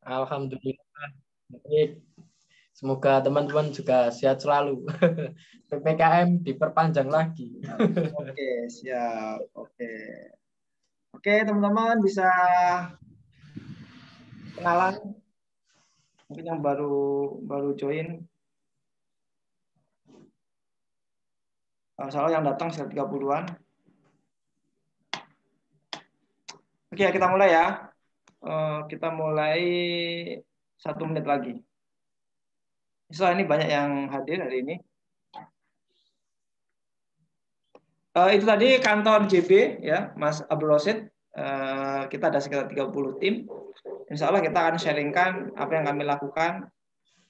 Alhamdulillah. Baik. Semoga teman-teman juga sehat selalu. PPKM diperpanjang lagi. Oke, siap. Oke, teman-teman bisa kenalan. Mungkin yang baru join. Kalau salah yang datang sekitar 30-an. Oke, kita mulai ya. Kita mulai 1 menit lagi. Soal ini banyak yang hadir hari ini. Itu tadi kantor JB ya, Mas Abdul Rosid. Kita ada sekitar 30 tim. Insya Allah kita akan sharingkan apa yang kami lakukan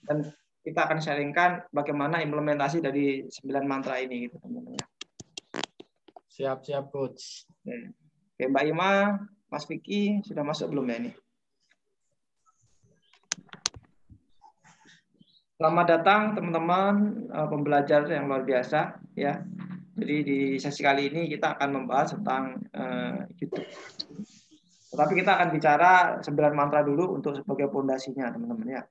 dan kita akan sharingkan bagaimana implementasi dari 9 mantra ini gitu teman-teman. Siap-siap coach. Oke, Mbak Ima, Mas Vicky sudah masuk belum ya ini? Selamat datang teman-teman pembelajar yang luar biasa ya. Jadi di sesi kali ini kita akan membahas tentang YouTube. Tetapi kita akan bicara 9 mantra dulu untuk sebagai fondasinya teman-teman ya.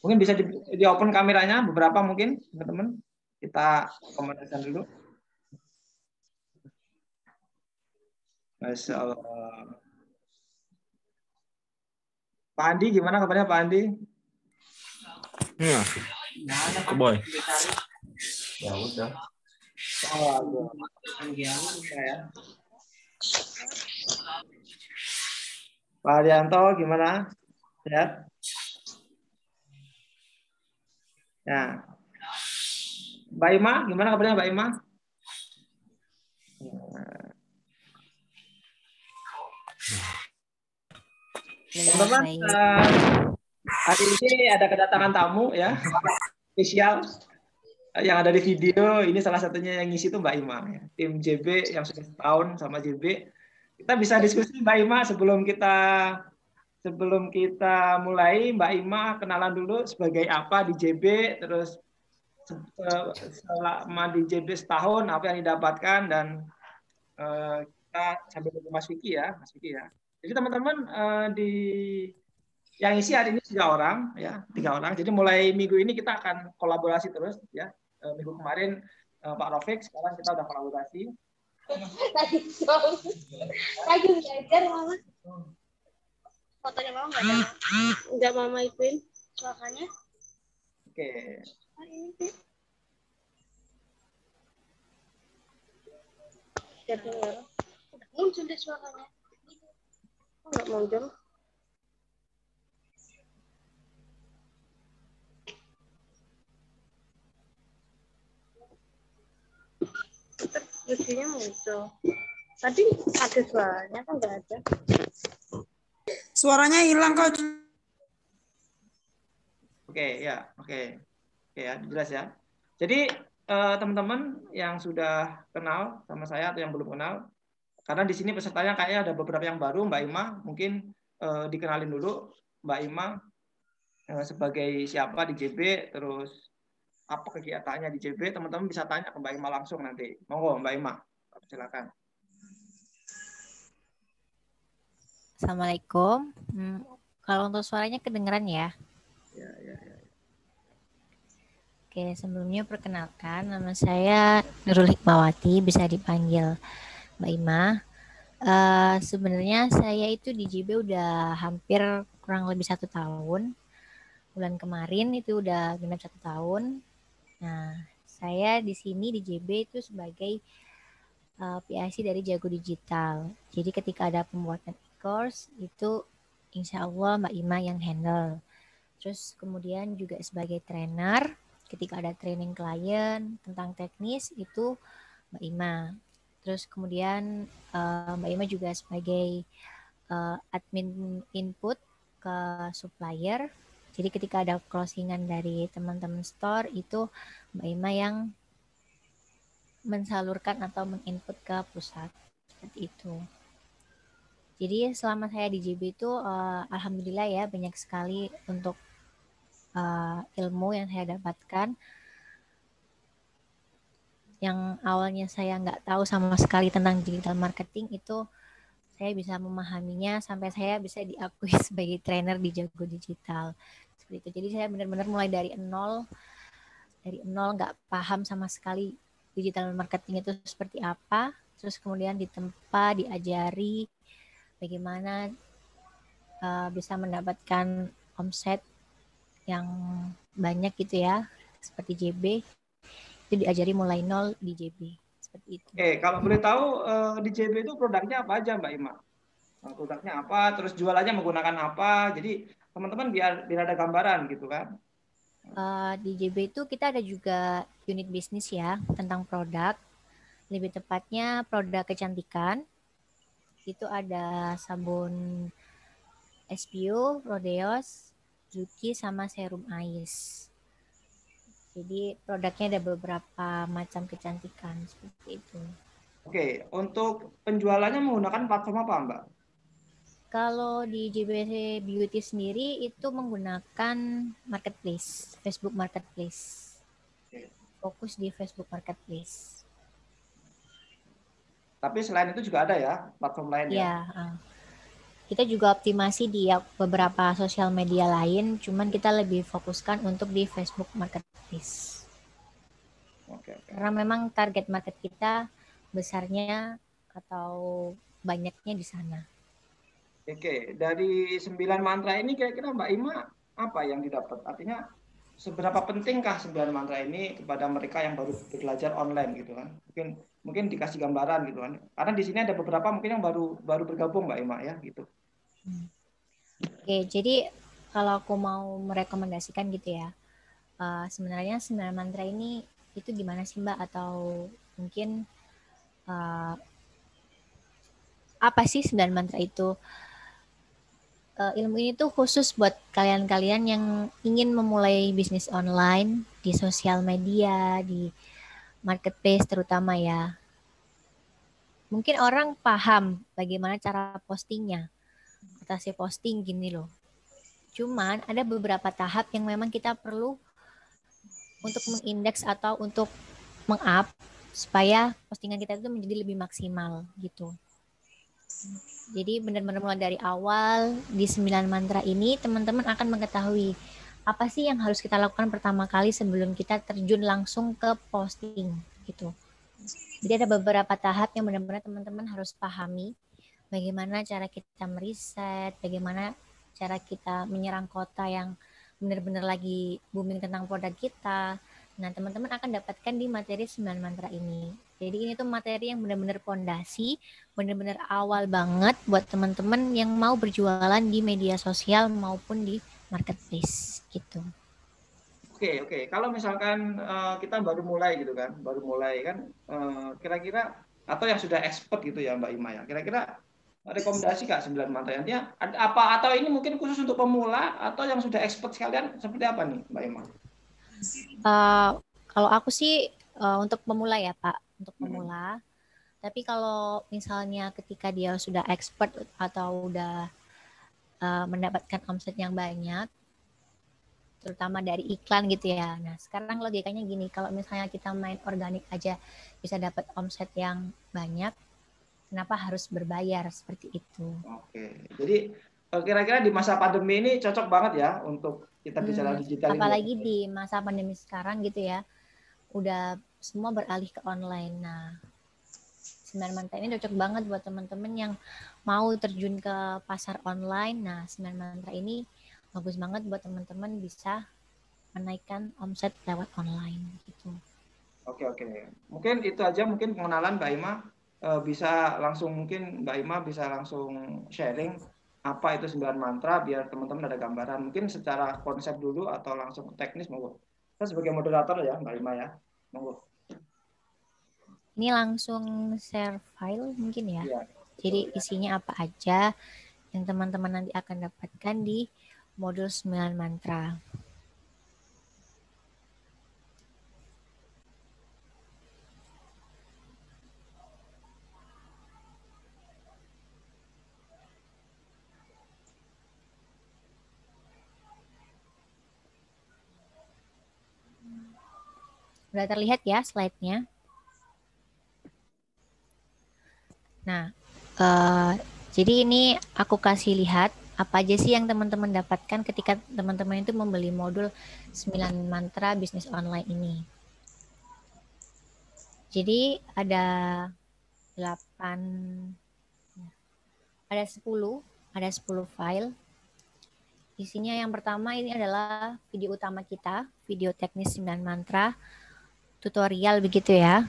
Mungkin bisa di open kameranya beberapa mungkin teman-teman. Kita komentarkan dulu. Masya Allah. Pak Andi gimana kabarnya Pak Andi? Boy. Ya udah. Oh, ya. Pak Arianto gimana? Sehat? Ya. Mbak Ima, gimana kabarnya Mbak Ima? Teman-teman, hari ini ada kedatangan tamu ya, spesial yang ada di video. Ini salah satunya yang ngisi itu Mbak Ima, ya. Tim JB yang sudah setahun sama JB. Kita bisa diskusi Mbak Ima sebelum kita mulai. Mbak Ima kenalan dulu sebagai apa di JB, terus selama di JB setahun apa yang didapatkan, dan kita sambil menunggu Mas Vicky ya, Jadi teman-teman yang isi hari ini 3 orang ya, 3 orang. Jadi mulai minggu ini kita akan kolaborasi terus ya. Minggu kemarin Pak Rafiq, sekarang kita udah kolaborasi. Lagi belajar mama. Fotonya mama nggak mama ikuin makanya. Oke. Udah muncul deh suaranya. Nggak muncul. Videonya muncul. Tadi ada suaranya kan nggak ada. Suaranya hilang kok. Oke ya, jelas ya. Jadi teman-teman yang sudah kenal sama saya atau yang belum kenal, karena di sini pesertanya kayaknya ada beberapa yang baru. Mbak Ima mungkin dikenalin dulu Mbak Ima sebagai siapa di JB, terus apa kegiatannya di JB. Teman-teman bisa tanya ke Mbak Ima langsung nanti. Monggo Mbak Ima, silakan. Assalamualaikum. Kalau untuk suaranya kedengeran ya? Ya. Oke, sebelumnya perkenalkan, nama saya Nurul Hikmawati, bisa dipanggil Mbak Ima. Sebenarnya saya itu di JB udah hampir kurang lebih 1 tahun. Bulan kemarin itu udah genap 1 tahun. Nah, saya di sini di JB itu sebagai PIC dari Jago Digital. Jadi ketika ada pembuatan e-course itu insya Allah Mbak Ima yang handle. Terus kemudian juga sebagai trainer, ketika ada training klien tentang teknis itu Mbak Ima. Terus kemudian Mbak Ima juga sebagai admin input ke supplier. Jadi ketika ada closingan dari teman-teman store itu Mbak Ima yang mensalurkan atau menginput ke pusat seperti itu. Jadi selama saya di JB itu alhamdulillah ya banyak sekali untuk ilmu yang saya dapatkan. Yang awalnya saya nggak tahu sama sekali tentang digital marketing itu saya bisa memahaminya sampai saya bisa diakui sebagai trainer di Jago Digital. Seperti itu. Jadi saya benar-benar mulai dari nol nggak paham sama sekali digital marketing itu seperti apa. Terus kemudian ditempa, diajari bagaimana bisa mendapatkan omset yang banyak gitu ya, seperti JB. Itu diajari mulai nol di JB. Seperti itu. Kalau boleh tahu di JB itu produknya apa aja Mbak Ima? Produknya apa, terus jualannya menggunakan apa? Jadi teman-teman biar ada gambaran gitu kan. Di JB itu kita ada juga unit bisnis ya tentang produk. Lebih tepatnya produk kecantikan. Itu ada sabun SPO, Rodeos, Zuki, sama serum Ais. Jadi produknya ada beberapa macam kecantikan seperti itu. Oke, untuk penjualannya menggunakan platform apa Mbak? Kalau di JBC Beauty sendiri itu menggunakan marketplace, Facebook Marketplace. Fokus di Facebook Marketplace. Tapi selain itu juga ada ya platform lain ya? Ya, kita juga optimasi di beberapa sosial media lain, cuman kita lebih fokuskan untuk di Facebook Marketplace. Oke. Karena memang target market kita besarnya atau banyaknya di sana. Oke, dari 9 mantra ini kira-kira Mbak Ima apa yang didapat? Artinya seberapa pentingkah 9 mantra ini kepada mereka yang baru belajar online gitu kan? Mungkin dikasih gambaran gitu kan. Karena di sini ada beberapa mungkin yang baru bergabung Mbak Ima ya gitu. Oke, jadi kalau aku mau merekomendasikan gitu ya, sebenarnya 9 mantra ini itu gimana sih Mbak? Atau mungkin apa sih 9 mantra itu? Ilmu ini tuh khusus buat kalian-kalian yang ingin memulai bisnis online di sosial media, di marketplace terutama ya. Mungkin orang paham bagaimana cara postingnya. Atasi posting gini loh. Cuman ada beberapa tahap yang memang kita perlu untuk mengindeks atau untuk meng-up supaya postingan kita itu menjadi lebih maksimal gitu. Jadi benar-benar mulai dari awal di 9 mantra ini teman-teman akan mengetahui apa sih yang harus kita lakukan pertama kali sebelum kita terjun langsung ke posting gitu. Jadi ada beberapa tahap yang benar-benar teman-teman harus pahami bagaimana cara kita meriset, bagaimana cara kita menyerang kota yang benar-benar lagi booming tentang produk kita. Nah, teman-teman akan dapatkan di materi 9 mantra ini. Jadi ini tuh materi yang benar-benar pondasi, benar-benar awal banget buat teman-teman yang mau berjualan di media sosial maupun di marketplace gitu. Oke. Kalau misalkan kita baru mulai gitu kan, kira-kira atau yang sudah expert gitu ya Mbak Ima ya, kira-kira rekomendasi Kak 9 mantra yang apa atau ini mungkin khusus untuk pemula atau yang sudah expert sekalian seperti apa nih Mbak Ima? Kalau aku sih untuk pemula ya Pak, untuk pemula. Tapi kalau misalnya ketika dia sudah expert atau udah mendapatkan omset yang banyak, terutama dari iklan gitu ya. Nah, sekarang logikanya gini, kalau misalnya kita main organik aja bisa dapat omset yang banyak, kenapa harus berbayar seperti itu? Oke, jadi kira-kira di masa pandemi ini cocok banget ya untuk kita bicara digital ini. Apalagi di masa pandemi sekarang gitu ya, udah semua beralih ke online. Nah, 9 mantra ini cocok banget buat teman-teman yang mau terjun ke pasar online. Nah, 9 mantra ini bagus banget buat teman-teman bisa menaikkan omset lewat online gitu. Oke. Mungkin itu aja mungkin pengenalan Mbak Ima. Bisa langsung mungkin Mbak Ima bisa langsung sharing apa itu 9 mantra biar teman-teman ada gambaran. Mungkin secara konsep dulu atau langsung teknis monggo. Saya sebagai moderator ya Mbak Ima ya. Monggo. Ini langsung share file mungkin ya. Ya. Jadi isinya apa aja yang teman-teman nanti akan dapatkan di modul 9 mantra. Sudah terlihat ya slide-nya? Nah, Jadi ini aku kasih lihat apa aja sih yang teman-teman dapatkan ketika teman-teman itu membeli modul 9 mantra bisnis online ini. Jadi ada 10 file. Isinya yang pertama ini adalah video utama kita, video teknis 9 mantra, tutorial begitu ya.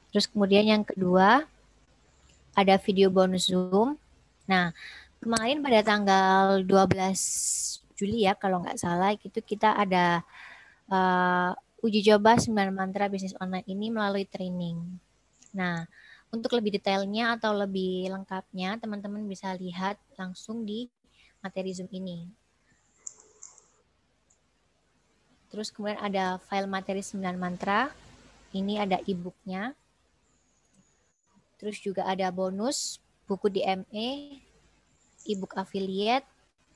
Terus kemudian yang kedua, ada video bonus Zoom. Nah, kemarin pada tanggal 12 Juli ya, kalau nggak salah, itu kita ada uji coba 9 mantra bisnis online ini melalui training. Nah, untuk lebih detailnya atau lebih lengkapnya, teman-teman bisa lihat langsung di materi Zoom ini. Terus kemudian ada file materi 9 mantra. Ini ada e-booknya. Terus juga ada bonus, buku DME, e-book affiliate,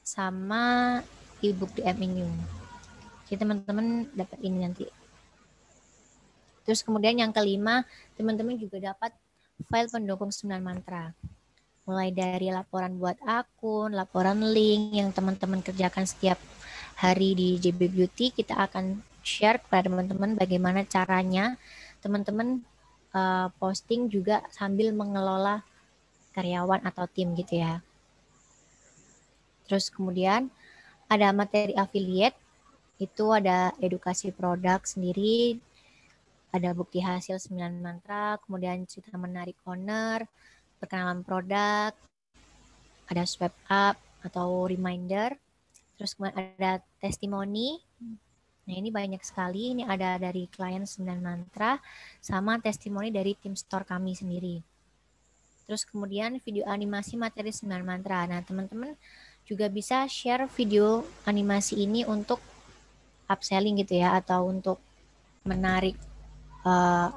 sama e-book DME new. Jadi teman-teman dapat ini nanti. Terus kemudian yang kelima, teman-teman juga dapat file pendukung 9 mantra. Mulai dari laporan buat akun, laporan link yang teman-teman kerjakan setiap hari di JB Beauty, kita akan share kepada teman-teman bagaimana caranya teman-teman posting juga sambil mengelola karyawan atau tim gitu ya. Terus kemudian ada materi affiliate, itu ada edukasi produk sendiri, ada bukti hasil 9 mantra, kemudian cerita menarik owner, perkenalan produk, ada swipe up atau reminder, terus kemudian ada testimoni. Nah ini banyak sekali, ini ada dari klien 9 mantra, sama testimoni dari tim store kami sendiri. Terus kemudian video animasi materi 9 mantra. Nah teman-teman juga bisa share video animasi ini untuk upselling gitu ya, atau untuk menarik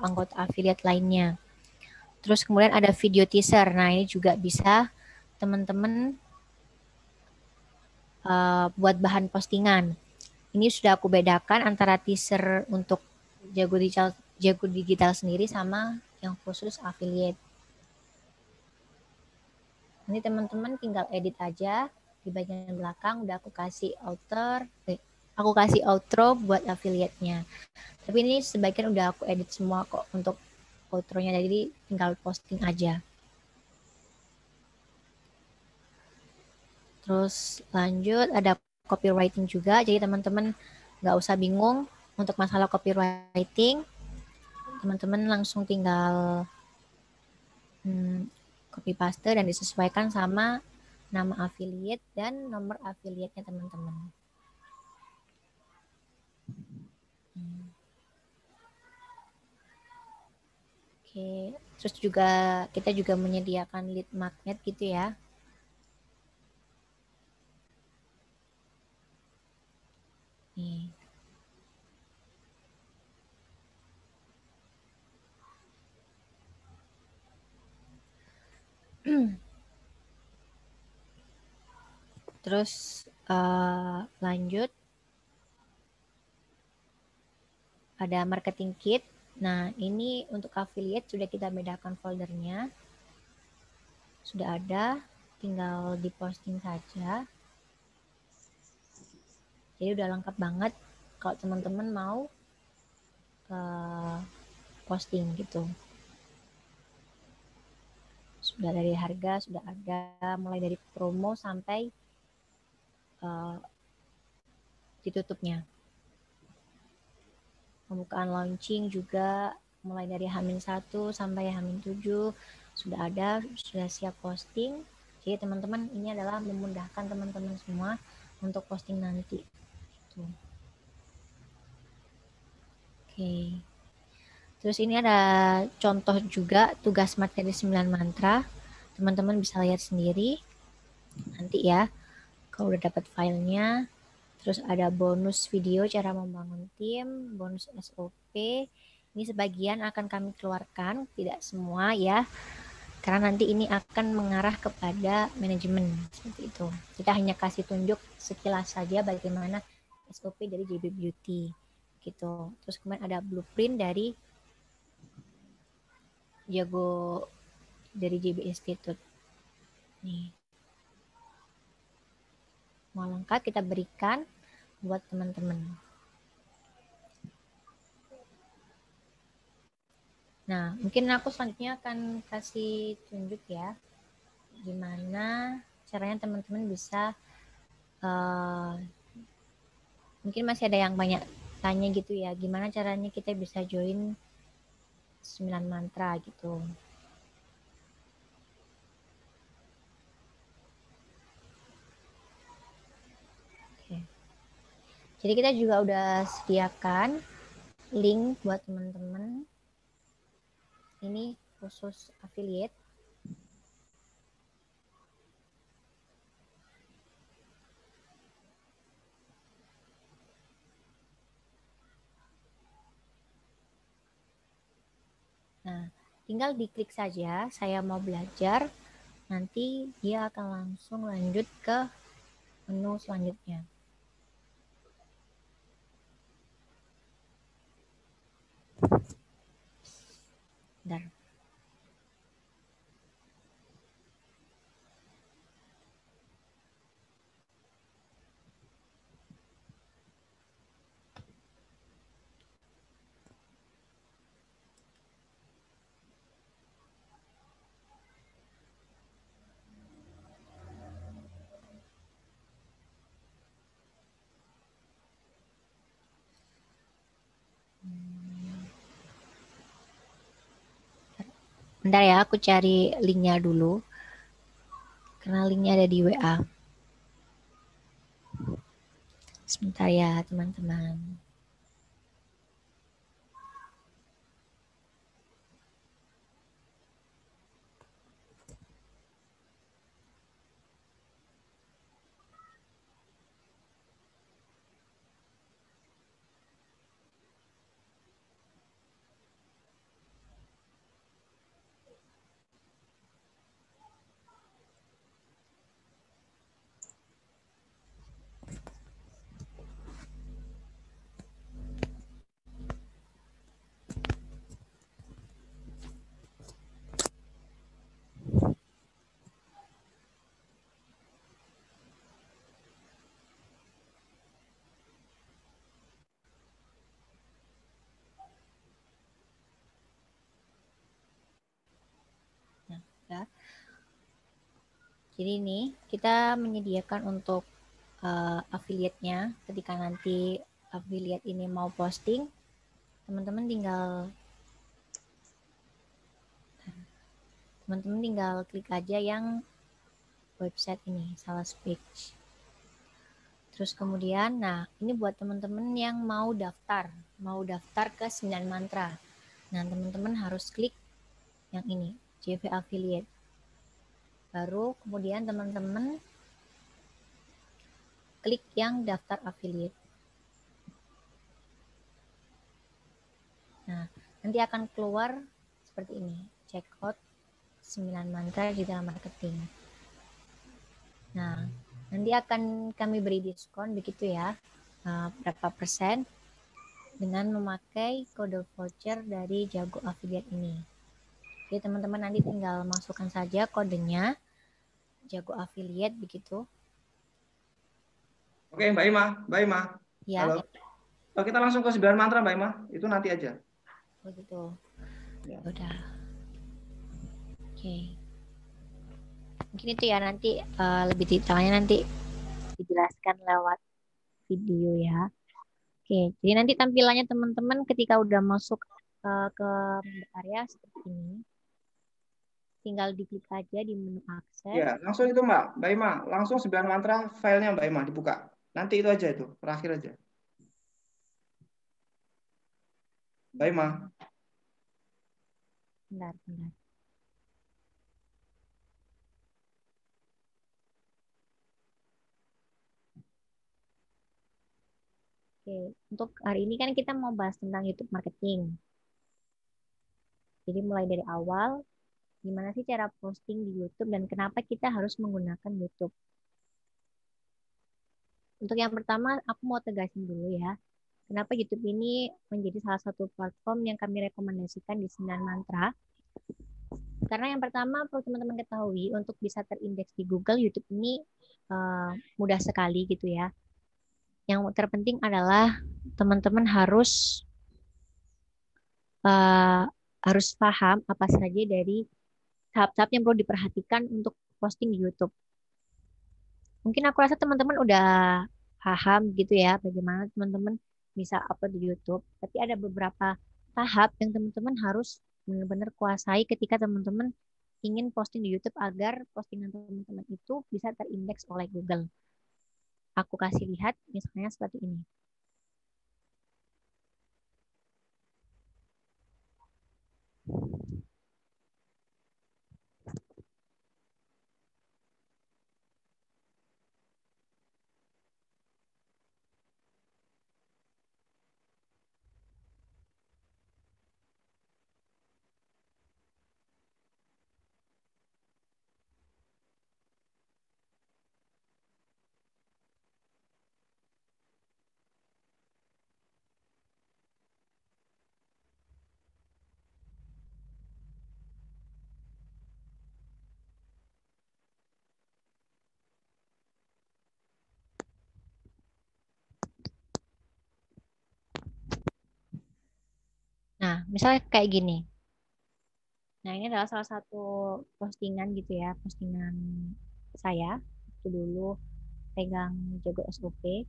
anggota affiliate lainnya. Terus kemudian ada video teaser. Nah ini juga bisa teman-teman buat bahan postingan. Ini sudah aku bedakan antara teaser untuk Jago Digital sendiri sama yang khusus affiliate. Ini teman-teman tinggal edit aja di bagian belakang, udah aku kasih outro buat affiliate-nya. Tapi ini sebagian udah aku edit semua kok untuk outro-nya, jadi tinggal posting aja. Terus lanjut ada copywriting juga, jadi teman-teman nggak usah bingung untuk masalah copywriting. Teman-teman langsung tinggal copy paste dan disesuaikan sama nama affiliate dan nomor affiliate-nya teman-teman. Oke, terus juga kita juga menyediakan lead magnet gitu ya. Nih. Terus lanjut ada marketing kit. Nah ini untuk affiliate sudah kita bedakan foldernya, sudah ada, tinggal diposting saja. Jadi udah lengkap banget kalau teman-teman mau posting gitu. Sudah dari harga sudah ada, mulai dari promo sampai ditutupnya. Pembukaan launching juga mulai dari H-1 sampai H-7 sudah ada, sudah siap posting. Jadi teman-teman ini adalah memudahkan teman-teman semua untuk posting nanti. Gitu. Oke. Terus ini ada contoh juga tugas materi 9 mantra. Teman-teman bisa lihat sendiri nanti ya kalau udah dapat filenya. Terus ada bonus video cara membangun tim, bonus SOP. Ini sebagian akan kami keluarkan, tidak semua ya. Karena nanti ini akan mengarah kepada manajemen seperti itu. Kita hanya kasih tunjuk sekilas saja bagaimana SOP dari JB Beauty gitu. Terus kemudian ada blueprint dari Jago dari JB Institute. Nih. Mau lengkap kita berikan buat teman-teman. Nah, mungkin aku selanjutnya akan kasih tunjuk ya, gimana caranya teman-teman bisa, mungkin masih ada yang banyak tanya gitu ya, gimana caranya kita bisa join 9 mantra gitu. Oke. Jadi kita juga udah sediakan link buat teman-teman. Ini khusus affiliate. Nah, tinggal diklik saja, saya mau belajar, nanti dia akan langsung lanjut ke menu selanjutnya. Bentar. Bentar ya, aku cari linknya dulu. Karena linknya ada di WA. Sebentar ya, teman-teman. Nah, ya. Jadi ini kita menyediakan untuk affiliate-nya. Ketika nanti affiliate ini mau posting, teman-teman tinggal klik aja yang website ini, sales page. Terus kemudian, nah ini buat teman-teman yang mau daftar ke 9 mantra. Nah, teman-teman harus klik yang ini, JV Affiliate. Baru kemudian teman-teman klik yang daftar affiliate. Nah, nanti akan keluar seperti ini, check out 9 mantra di dalam marketing. Nah, nanti akan kami beri diskon begitu ya, berapa persen dengan memakai kode voucher dari Jago Affiliate ini. Jadi teman-teman nanti tinggal masukkan saja kodenya Jago Affiliate begitu. Oke, Mbak Ima. Ya. Halo. Kita langsung ke 9 mantra, Mbak Ima. Itu nanti aja. Begitu. Ya. Udah. Oke. Mungkin itu ya, nanti lebih detailnya nanti dijelaskan lewat video ya. Oke, jadi nanti tampilannya teman-teman ketika udah masuk ke member area seperti ini. Tinggal diklik aja di menu akses. Ya, langsung itu Mbak Ima. Langsung 9 mantra filenya Mbak Ima dibuka. Nanti itu aja itu, terakhir aja. Mbak Ima. Bentar. Oke, untuk hari ini kan kita mau bahas tentang YouTube marketing. Jadi mulai dari awal, gimana sih cara posting di YouTube dan kenapa kita harus menggunakan YouTube. Untuk yang pertama, aku mau tegasin dulu ya. Kenapa YouTube ini menjadi salah satu platform yang kami rekomendasikan di 9 mantra. Karena yang pertama perlu teman-teman ketahui untuk bisa terindeks di Google, YouTube ini mudah sekali gitu ya. Yang terpenting adalah teman-teman harus paham apa saja dari tahap-tahap yang perlu diperhatikan untuk posting di YouTube. Mungkin aku rasa teman-teman udah paham gitu ya bagaimana teman-teman bisa upload di YouTube. Tapi ada beberapa tahap yang teman-teman harus benar-benar kuasai ketika teman-teman ingin posting di YouTube agar postingan teman-teman itu bisa terindeks oleh Google. Aku kasih lihat misalnya seperti ini. Nah, misalnya kayak gini. Nah, ini adalah salah satu postingan gitu ya, postingan saya. Itu dulu pegang Jago SOP.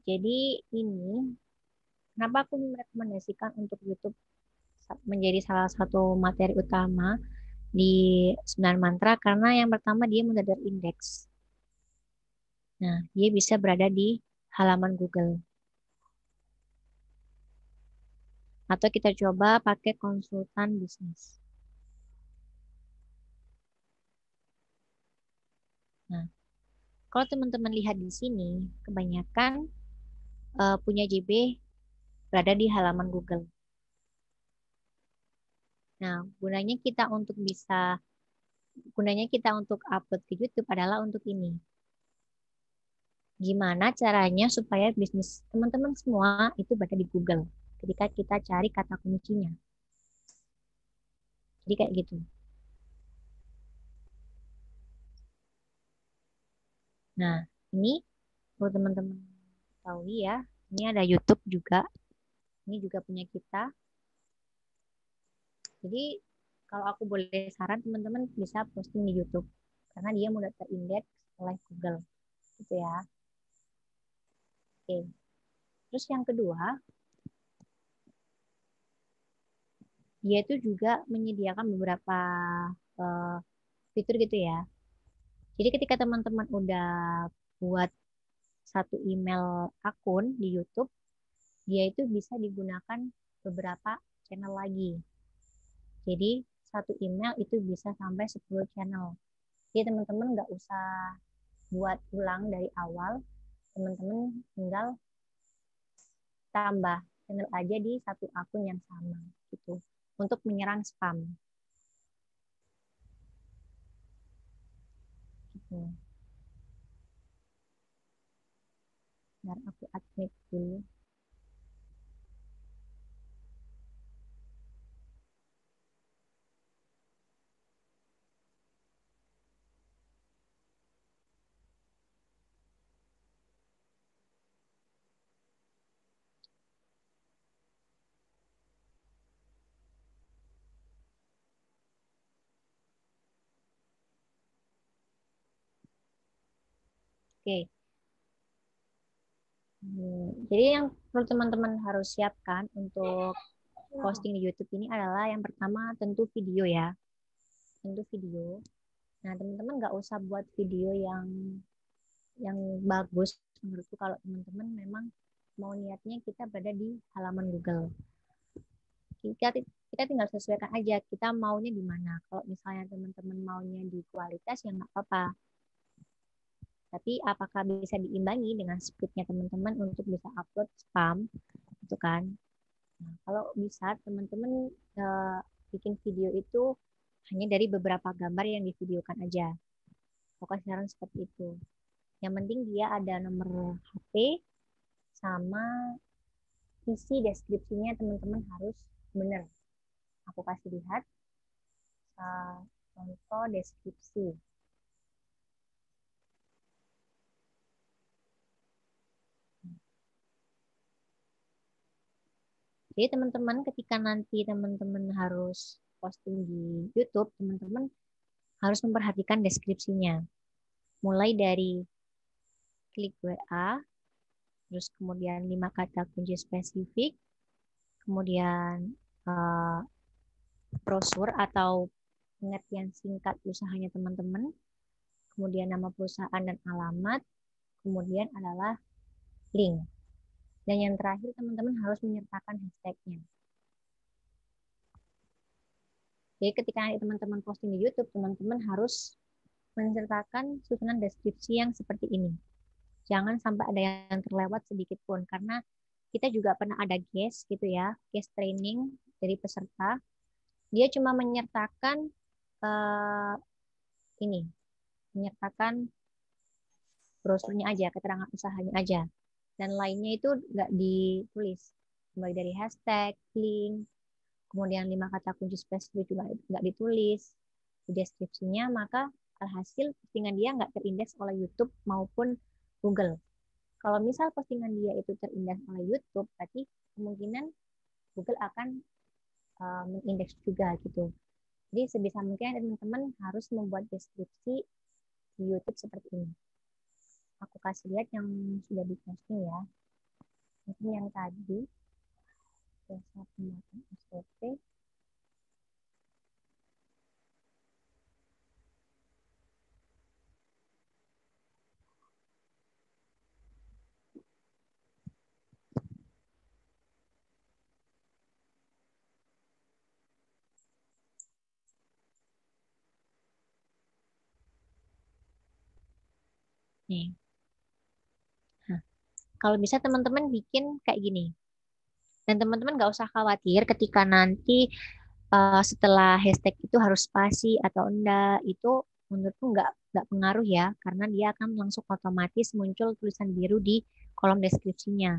Jadi ini, kenapa aku merekomendasikan untuk YouTube menjadi salah satu materi utama di 9 mantra? Karena yang pertama dia mudah terindeks. Nah, dia bisa berada di halaman Google. Atau kita coba pakai konsultan bisnis. Nah, kalau teman-teman lihat di sini, kebanyakan punya JB berada di halaman Google. Nah, gunanya kita untuk upload ke YouTube adalah untuk ini. Gimana caranya supaya bisnis teman-teman semua itu berada di Google ketika kita cari kata kuncinya. Jadi kayak gitu. Nah, ini perlu teman-teman tahu ya. Ini ada YouTube juga. Ini juga punya kita. Jadi kalau aku boleh saran teman-teman bisa posting di YouTube karena dia mudah terindeks oleh Google. Gitu ya. Oke. Terus yang kedua, dia itu juga menyediakan beberapa fitur gitu ya. Jadi ketika teman-teman udah buat satu email akun di YouTube, dia itu bisa digunakan beberapa channel lagi. Jadi satu email itu bisa sampai 10 channel. Jadi teman-teman nggak usah buat ulang dari awal, teman-teman tinggal tambah channel aja di satu akun yang sama gitu untuk menyerang spam. Gitu. Biar aku admit dulu. Oke. Jadi yang perlu teman-teman harus siapkan untuk posting di YouTube ini adalah yang pertama tentu video ya. Tentu video. Nah, teman-teman nggak usah buat video yang bagus menurutku kalau teman-teman memang mau niatnya kita berada di halaman Google. Kita tinggal sesuaikan aja kita maunya di mana. Kalau misalnya teman-teman maunya di kualitas ya nggak apa-apa. Tapi apakah bisa diimbangi dengan speednya teman-teman untuk bisa upload spam, gitu kan? Nah, kalau bisa teman-teman bikin video itu hanya dari beberapa gambar yang divideokan aja. Pokoknya saran seperti itu. Yang penting dia ada nomor HP sama isi deskripsinya teman-teman harus benar. Aku kasih lihat contoh deskripsi. Jadi teman-teman ketika nanti teman-teman harus posting di YouTube, teman-teman harus memperhatikan deskripsinya. Mulai dari klik WA, terus kemudian 5 kata kunci spesifik, kemudian brosur atau pengertian singkat usahanya teman-teman, kemudian nama perusahaan dan alamat, kemudian adalah link. Dan yang terakhir teman-teman harus menyertakan hashtagnya. Jadi ketika teman-teman posting di YouTube, teman-teman harus mensertakan susunan deskripsi yang seperti ini. Jangan sampai ada yang terlewat sedikit pun, karena kita juga pernah ada guest gitu ya, guest training dari peserta. Dia cuma menyertakan menyertakan brosurnya aja, keterangan usahanya aja. Dan lainnya itu nggak ditulis. Mulai dari hashtag, link, kemudian 5 kata kunci spesifik juga nggak ditulis di deskripsinya, maka alhasil postingan dia nggak terindeks oleh YouTube maupun Google. Kalau misal postingan dia itu terindeks oleh YouTube, berarti kemungkinan Google akan mengindeks juga gitu. Jadi sebisa mungkin teman-teman harus membuat deskripsi di YouTube seperti ini. Aku kasih lihat yang sudah diposting ya. Mungkin yang tadi jasa pembuatan SOP. Nih. Nah, kalau bisa teman-teman bikin kayak gini. Dan teman-teman nggak usah khawatir ketika nanti setelah hashtag itu harus spasi atau enggak, itu menurutku nggak pengaruh ya, karena dia akan langsung otomatis muncul tulisan biru di kolom deskripsinya.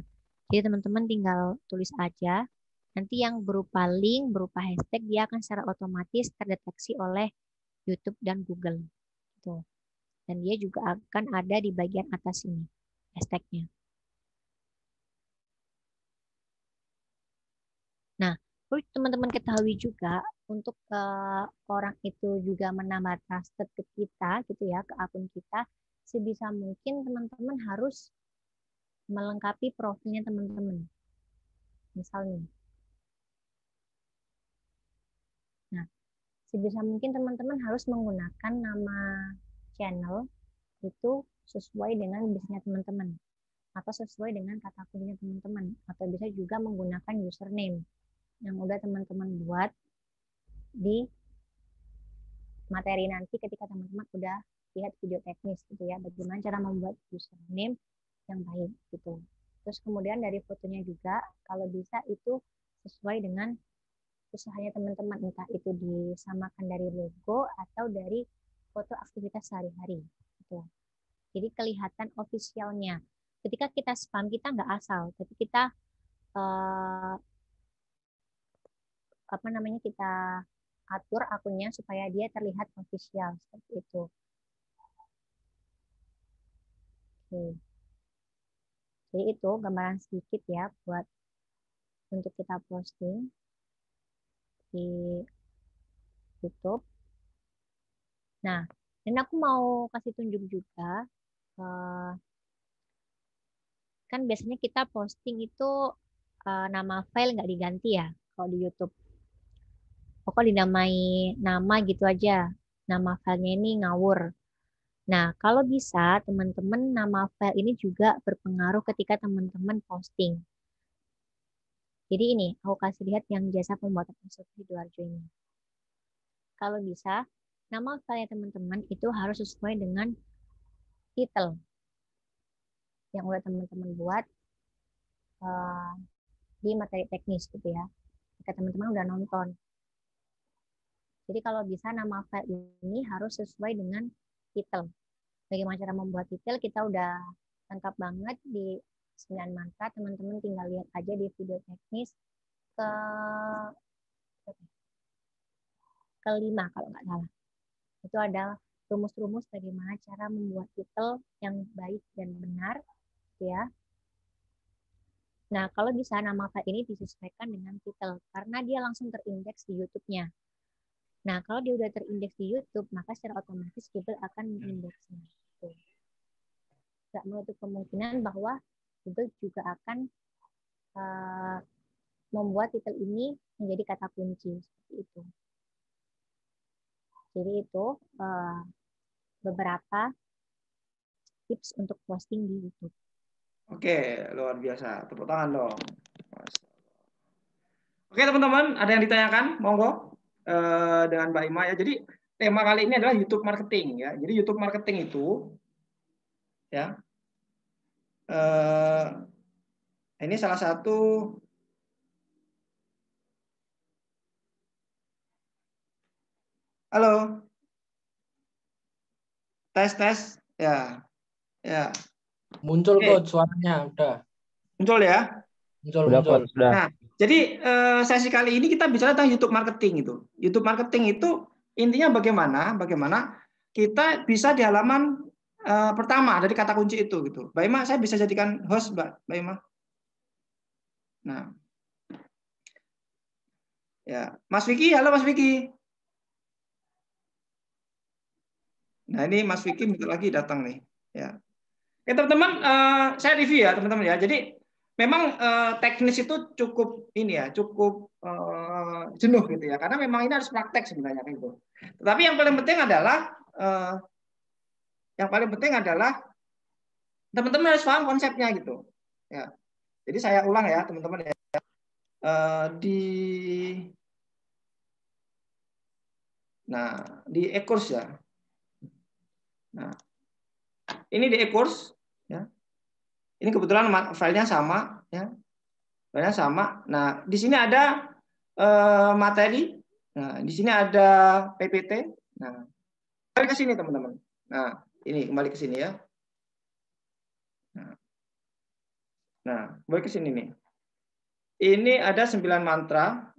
Jadi teman-teman tinggal tulis aja, nanti yang berupa link, berupa hashtag, dia akan secara otomatis terdeteksi oleh YouTube dan Google. Gitu. Dan dia juga akan ada di bagian atas ini, hashtagnya. Nah, perlu teman-teman ketahui juga untuk orang itu juga menambah trusted ke kita gitu ya, ke akun kita, sebisa mungkin teman-teman harus melengkapi profilnya teman-teman. Misalnya. Nah, sebisa mungkin teman-teman harus menggunakan nama channel itu sesuai dengan bisnisnya teman-teman atau sesuai dengan kata kuncinya teman-teman, atau bisa juga menggunakan username yang udah teman-teman buat di materi nanti ketika teman-teman udah lihat video teknis gitu ya, bagaimana cara membuat username yang baik gitu. Terus kemudian dari fotonya juga kalau bisa itu sesuai dengan usahanya teman-teman, entah itu disamakan dari logo atau dari foto aktivitas sehari-hari gitu. Jadi kelihatan officialnya. Ketika kita spam, kita nggak asal, tapi kita kita atur akunnya supaya dia terlihat official seperti itu. Oke. Jadi itu gambaran sedikit ya buat untuk kita posting di YouTube. Nah, dan aku mau kasih tunjuk juga, kan biasanya kita posting itu nama file nggak diganti ya kalau di YouTube. Pokoknya dinamai nama gitu aja. Nama filenya ini ngawur. Nah, kalau bisa teman-teman nama file ini juga berpengaruh ketika teman-teman posting. Jadi ini, aku kasih lihat yang jasa pembuatan SOP Sidoarjo ini. Kalau bisa, nama file teman-teman itu harus sesuai dengan title yang udah teman-teman buat di materi teknis gitu ya. Jika teman-teman udah nonton. Jadi kalau bisa nama file ini harus sesuai dengan title. Bagaimana cara membuat title kita udah lengkap banget di 9 mata. Teman-teman tinggal lihat aja di video teknis ke kelima kalau nggak salah. Itu adalah rumus-rumus bagaimana cara membuat titel yang baik dan benar, ya. Nah, kalau bisa nama file ini disesuaikan dengan titel karena dia langsung terindeks di YouTube-nya. Nah, kalau dia udah terindeks di YouTube, maka secara otomatis Google akan mengindeksnya. Nggak menutup kemungkinan bahwa Google juga akan membuat titel ini menjadi kata kunci seperti itu. Jadi itu beberapa tips untuk posting di YouTube. Oke, luar biasa. Tepuk tangan dong. Oke teman-teman, ada yang ditanyakan? Monggo dengan Mbak Ima ya. Jadi tema kali ini adalah YouTube marketing ya. Jadi YouTube marketing itu ya ini salah satu halo tes ya Muncul Oke. kok suaranya udah. Muncul ya. Muncul. Sudah. Nah, jadi sesi kali ini kita bicara tentang YouTube marketing itu. YouTube marketing itu intinya bagaimana kita bisa di halaman pertama dari kata kunci itu gitu. Mbak Ima, saya bisa jadikan host Mbak Ima. Nah, ya Mas Vicky, halo Mas Vicky. Nah ini Mas Vicky bentar lagi datang nih. Ya. Oke teman-teman, saya review ya teman-teman ya. Jadi memang teknis itu cukup ini ya, cukup jenuh gitu ya. Karena memang ini harus praktek sebenarnya gitu. Tetapi yang paling penting adalah teman-teman harus paham konsepnya gitu. Ya. Jadi saya ulang ya teman-teman ya. Di e-course ya. Nah, ini di e-course ya. Ini kebetulan filenya sama ya. Filenya sama. Nah, di sini ada materi. Nah, di sini ada PPT. Nah, kembali ke sini teman-teman. Nah, ini kembali ke sini ya. Nah, kembali ke sini nih. Ini ada 9 mantra.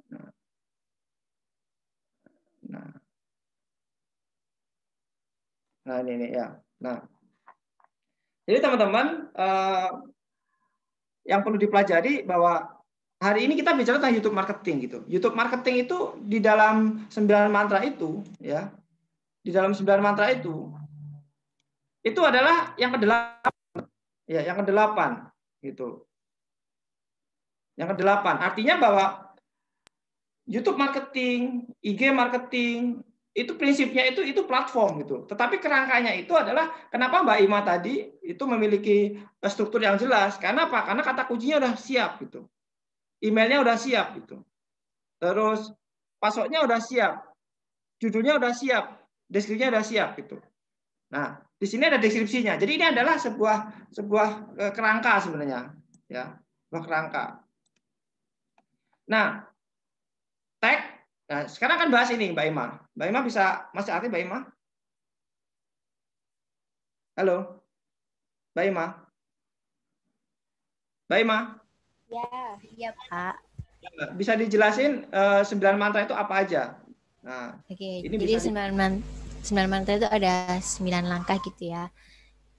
Nah, ini ya. Nah, jadi teman-teman yang perlu dipelajari bahwa hari ini kita bicara tentang YouTube marketing gitu. YouTube marketing itu di dalam 9 mantra itu ya. Di dalam 9 mantra itu adalah yang ke-8 ya, yang ke-8 gitu. Yang ke-8 artinya bahwa YouTube marketing, IG marketing itu prinsipnya itu platform gitu. Tetapi kerangkanya itu adalah kenapa Mbak Ima tadi itu memiliki struktur yang jelas. Karena apa? Karena kata kuncinya udah siap gitu. Emailnya udah siap gitu. Terus passwordnya udah siap. Judulnya udah siap. Deskripsinya udah siap gitu. Nah, di sini ada deskripsinya. Jadi ini adalah sebuah kerangka sebenarnya, ya, sebuah kerangka. Nah, tag. Nah, sekarang kan bahas ini, Mbak Ima. Mbak Ima bisa masih aktif, Mbak Ima? Halo, Mbak Ima. Mbak Ima. Ya, iya Pak. Bisa dijelasin 9 mantra itu apa aja? Nah, Oke, ini jadi bisa 9 mantra itu ada 9 langkah gitu ya.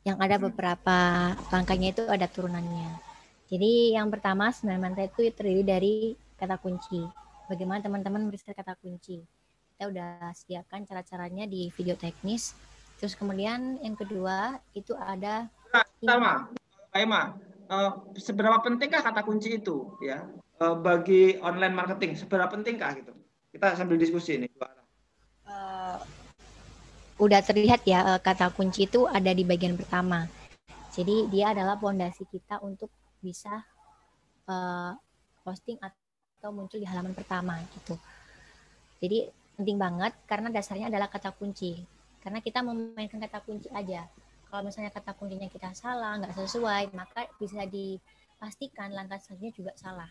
Yang ada beberapa langkahnya itu ada turunannya. Jadi yang pertama 9 mantra itu terdiri dari kata kunci. Bagaimana teman-teman meriset kata kunci. Kita udah siapkan cara-caranya di video teknis. Terus kemudian yang kedua itu ada sama, Mbak Ima. Seberapa pentingkah kata kunci itu ya bagi online marketing? Seberapa pentingkah gitu? Kita sambil diskusi nih. Udah terlihat ya kata kunci itu ada di bagian pertama. Jadi dia adalah fondasi kita untuk bisa posting atau muncul di halaman pertama gitu. Jadi penting banget karena dasarnya adalah kata kunci. Karena kita memainkan kata kunci aja. Kalau misalnya kata kuncinya kita salah, nggak sesuai, maka bisa dipastikan langkah selanjutnya juga salah.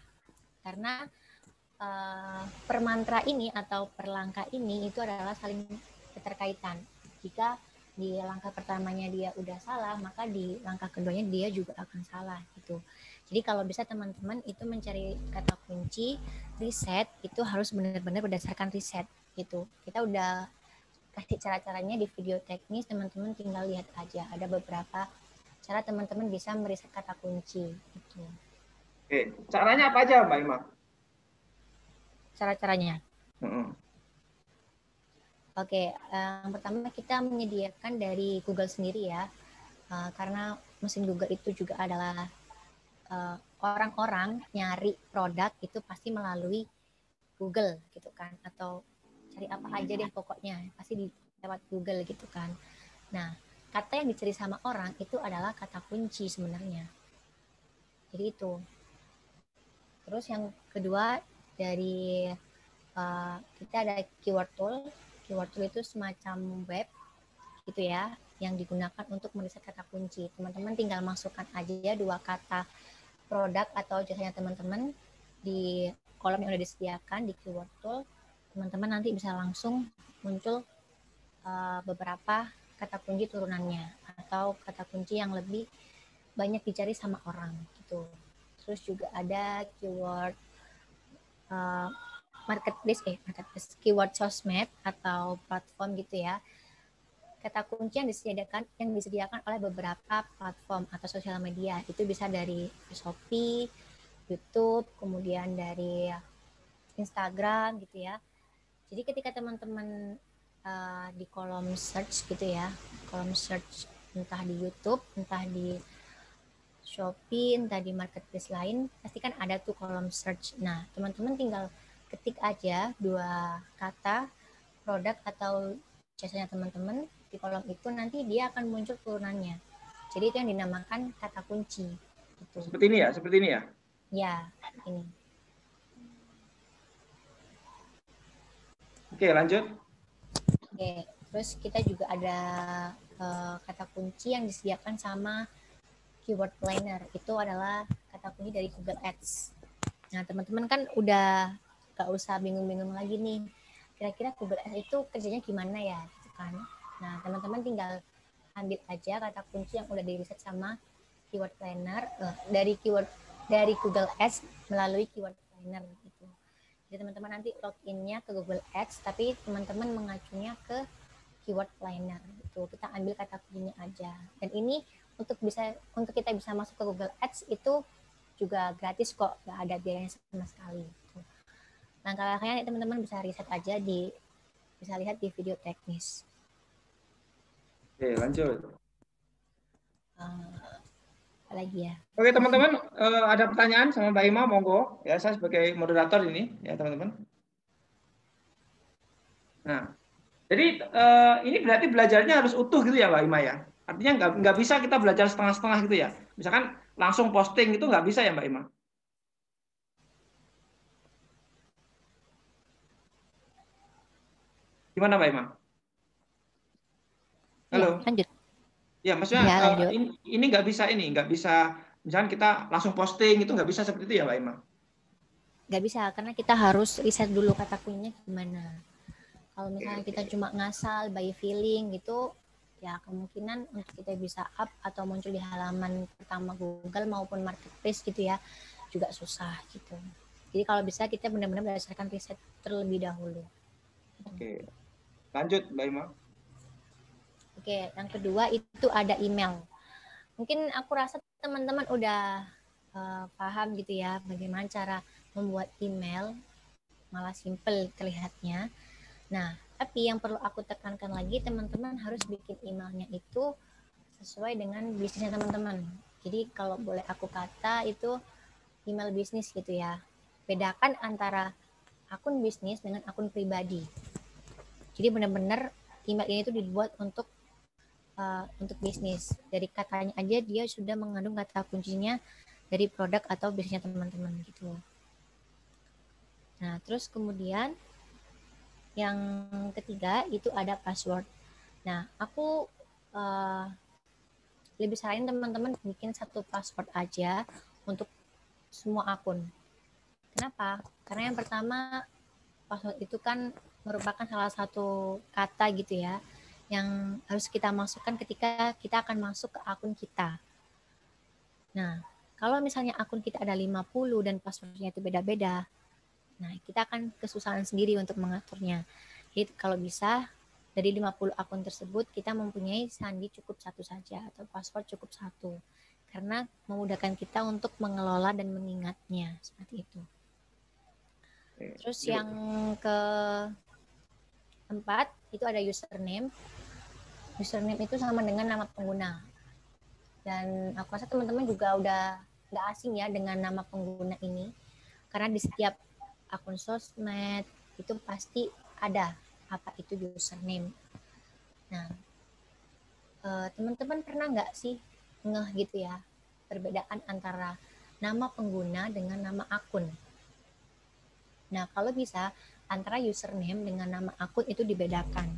Karena per mantra ini atau per langkah ini itu adalah saling keterkaitan. Jika di langkah pertamanya dia udah salah, maka di langkah keduanya dia juga akan salah gitu. Jadi kalau bisa teman-teman itu mencari kata kunci riset itu harus benar-benar berdasarkan riset. gitu. Kita udah kasih cara-caranya di video teknis, teman-teman tinggal lihat aja. Ada beberapa cara teman-teman bisa meriset kata kunci gitu. Oke, caranya apa aja Mbak Ima? Cara-caranya. Mm-mm. Oke, yang pertama kita menyediakan dari Google sendiri ya, karena mesin Google itu juga adalah orang-orang nyari produk itu pasti melalui Google gitu kan, atau cari apa aja deh pokoknya pasti di lewat Google gitu kan. Nah, kata yang dicari sama orang itu adalah kata kunci sebenarnya. Jadi itu. Terus yang kedua dari kita ada keyword tool. Keyword tool itu semacam web gitu ya, yang digunakan untuk meriset kata kunci. Teman-teman tinggal masukkan aja 2 kata produk atau jasanya teman-teman di kolom yang udah disediakan di keyword tool. Teman-teman nanti bisa langsung muncul beberapa kata kunci turunannya atau kata kunci yang lebih banyak dicari sama orang gitu. Terus juga ada keyword marketplace, keyword sosmed atau platform gitu ya. Kata kunci yang disediakan oleh beberapa platform atau sosial media. Itu bisa dari Shopee, YouTube, kemudian dari Instagram gitu ya. Jadi ketika teman-teman di kolom search gitu ya, kolom search entah di YouTube, entah di Shopee, entah di marketplace lain, pasti kan ada tuh kolom search. Nah, teman-teman tinggal ketik aja 2 kata produk atau jasanya teman-teman di kolom itu, nanti dia akan muncul turunannya. Jadi itu yang dinamakan kata kunci. Gitu. Seperti ini ya? Ya, ini. Oke, lanjut. Oke, terus kita juga ada kata kunci yang disediakan sama keyword planner. Itu adalah kata kunci dari Google Ads. Nah, teman-teman kan udah gak usah bingung-bingung lagi nih. Kira-kira Google Ads itu kerjanya gimana ya? Gitu kan. Nah, teman-teman tinggal ambil aja kata kunci yang udah di-riset sama keyword planner dari Google Ads melalui keyword planner gitu. Jadi teman-teman nanti loginnya ke Google Ads, tapi teman-teman mengacunya ke keyword planner gitu. Kita ambil kata kuncinya aja. Dan ini untuk kita bisa masuk ke Google Ads itu juga gratis kok, nggak ada biayanya sama sekali. Gitu. Langkah-langkahnya teman-teman bisa riset aja bisa lihat di video teknis. Oke, lanjut. Apa lagi ya? Oke, teman-teman, ada pertanyaan sama Mbak Ima, monggo. Ya, saya sebagai moderator ini, ya teman-teman. Nah, jadi ini berarti belajarnya harus utuh gitu ya, Mbak Ima ya? Artinya nggak bisa kita belajar setengah-setengah gitu ya? Misalkan langsung posting itu nggak bisa ya, Mbak Ima? Gimana, Mbak Ima? Halo? Ya, lanjut. Ya, maksudnya Ya, lanjut. ini nggak bisa, misalkan kita langsung posting itu nggak bisa seperti itu ya, Mbak Ima? Nggak bisa, karena kita harus riset dulu kata kuncinya gimana. Kalau misalnya kita cuma ngasal, by feeling gitu, ya kemungkinan untuk kita bisa up atau muncul di halaman pertama Google maupun marketplace gitu ya, juga susah gitu. Jadi kalau bisa kita benar-benar berdasarkan riset terlebih dahulu. Oke, lanjut Mbak Ima. Oke, yang kedua itu ada email. Mungkin aku rasa teman-teman udah paham gitu ya bagaimana cara membuat email, malah simple terlihatnya. Nah, tapi yang perlu aku tekankan lagi, teman-teman harus bikin emailnya itu sesuai dengan bisnisnya teman-teman. Jadi kalau boleh aku kata itu email bisnis gitu ya. Bedakan antara akun bisnis dengan akun pribadi. Jadi benar-benar email ini itu dibuat untuk bisnis. Dari katanya aja dia sudah mengandung kata kuncinya dari produk atau bisnisnya teman-teman gitu. Nah, terus kemudian yang ketiga itu ada password. Nah, aku lebih saranin teman-teman bikin 1 password aja untuk semua akun. Kenapa? Karena yang pertama, password itu kan merupakan salah satu kata gitu ya, yang harus kita masukkan ketika kita akan masuk ke akun kita. Nah, kalau misalnya akun kita ada 50 dan passwordnya itu beda-beda, nah kita akan kesusahan sendiri untuk mengaturnya. Jadi kalau bisa dari 50 akun tersebut kita mempunyai sandi cukup satu saja atau password cukup satu. Karena memudahkan kita untuk mengelola dan mengingatnya seperti itu. Terus yang keempat itu ada username. Username itu sama dengan nama pengguna. Dan aku rasa teman-teman juga udah nggak asing ya dengan nama pengguna ini. Karena di setiap akun sosmed itu pasti ada apa itu username. Nah, teman-teman pernah nggak sih ngeh gitu ya perbedaan antara nama pengguna dengan nama akun? Nah, kalau bisa antara username dengan nama akun itu dibedakan.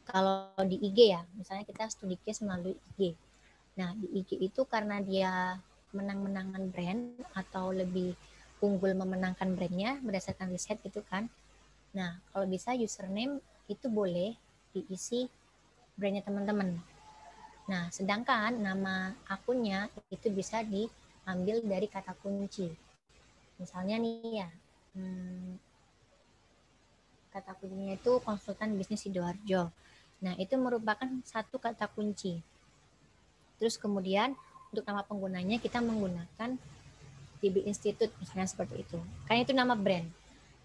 Kalau di IG ya, misalnya kita studi case melalui IG. Nah, di IG itu karena dia menang-menangan brand atau lebih unggul memenangkan brandnya berdasarkan riset gitu kan. Nah, kalau bisa username itu boleh diisi brandnya teman-teman. Nah, sedangkan nama akunnya itu bisa diambil dari kata kunci. Misalnya nih ya, kata kuncinya itu konsultan bisnis Sidoarjo. Nah, itu merupakan satu kata kunci. Terus kemudian untuk nama penggunanya kita menggunakan DB Institute misalnya seperti itu. Kan itu nama brand.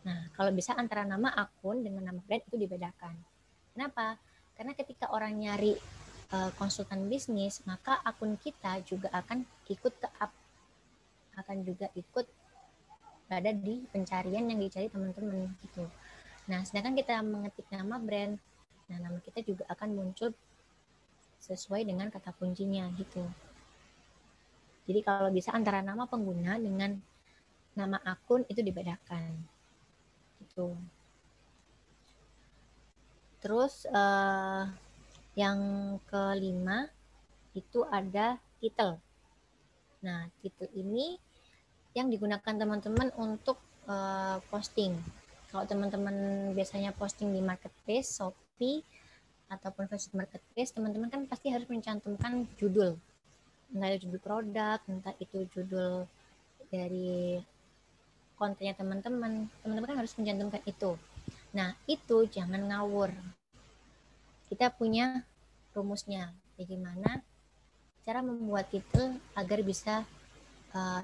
Nah, kalau bisa antara nama akun dengan nama brand itu dibedakan. Kenapa? Karena ketika orang nyari konsultan bisnis, maka akun kita juga akan ikut berada di pencarian yang dicari teman-teman gitu. Nah, sedangkan kita mengetik nama brand, nah nama kita juga akan muncul sesuai dengan kata kuncinya gitu. Jadi kalau bisa antara nama pengguna dengan nama akun itu dibedakan. Gitu. Terus yang kelima itu ada title. Nah, title ini yang digunakan teman-teman untuk posting. Kalau teman-teman biasanya posting di marketplace, Shopee, ataupun Facebook Marketplace, teman-teman kan pasti harus mencantumkan judul. Entah itu judul produk, entah itu judul dari kontennya teman-teman. Teman-teman kan harus mencantumkan itu. Nah, itu jangan ngawur. Kita punya rumusnya. Bagaimana cara membuat title agar bisa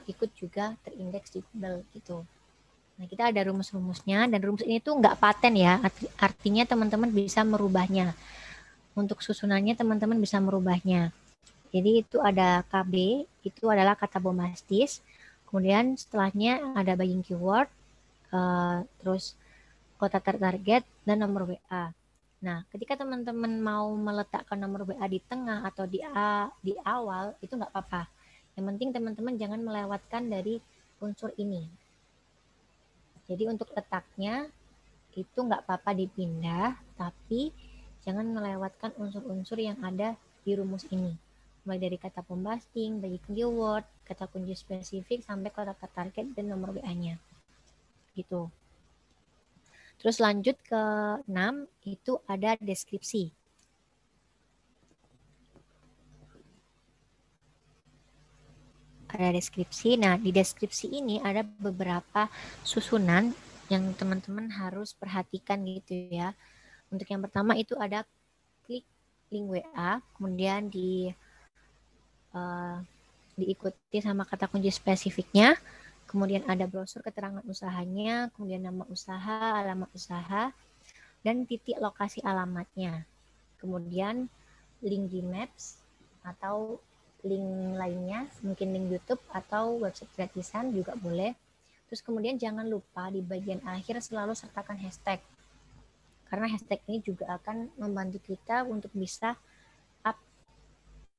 ikut juga terindeks di Google gitu. Nah, kita ada rumus-rumusnya dan rumus ini tuh nggak paten ya. Artinya teman-teman bisa merubahnya. Untuk susunannya teman-teman bisa merubahnya. Jadi itu ada KB, itu adalah kata bombastis. Kemudian setelahnya ada buying keyword, terus kota target dan nomor WA. Nah, ketika teman-teman mau meletakkan nomor WA di tengah atau di awal itu nggak apa-apa. Yang penting teman-teman jangan melewatkan dari unsur ini. Jadi untuk letaknya itu nggak apa-apa dipindah, tapi jangan melewatkan unsur-unsur yang ada di rumus ini. Mulai dari kata bombasting, bagi keyword, kata kunci spesifik, sampai kata target dan nomor WA-nya. Gitu. Terus lanjut ke 6, itu ada deskripsi. Ada deskripsi. Nah, di deskripsi ini ada beberapa susunan yang teman-teman harus perhatikan gitu ya. Untuk yang pertama itu ada klik link WA, kemudian diikuti sama kata kunci spesifiknya, kemudian ada brosur keterangan usahanya, kemudian nama usaha, alamat usaha, dan titik lokasi alamatnya. Kemudian link Gmaps atau link lainnya, mungkin link YouTube atau website gratisan juga boleh. Terus kemudian jangan lupa di bagian akhir selalu sertakan hashtag. Karena hashtag ini juga akan membantu kita untuk bisa up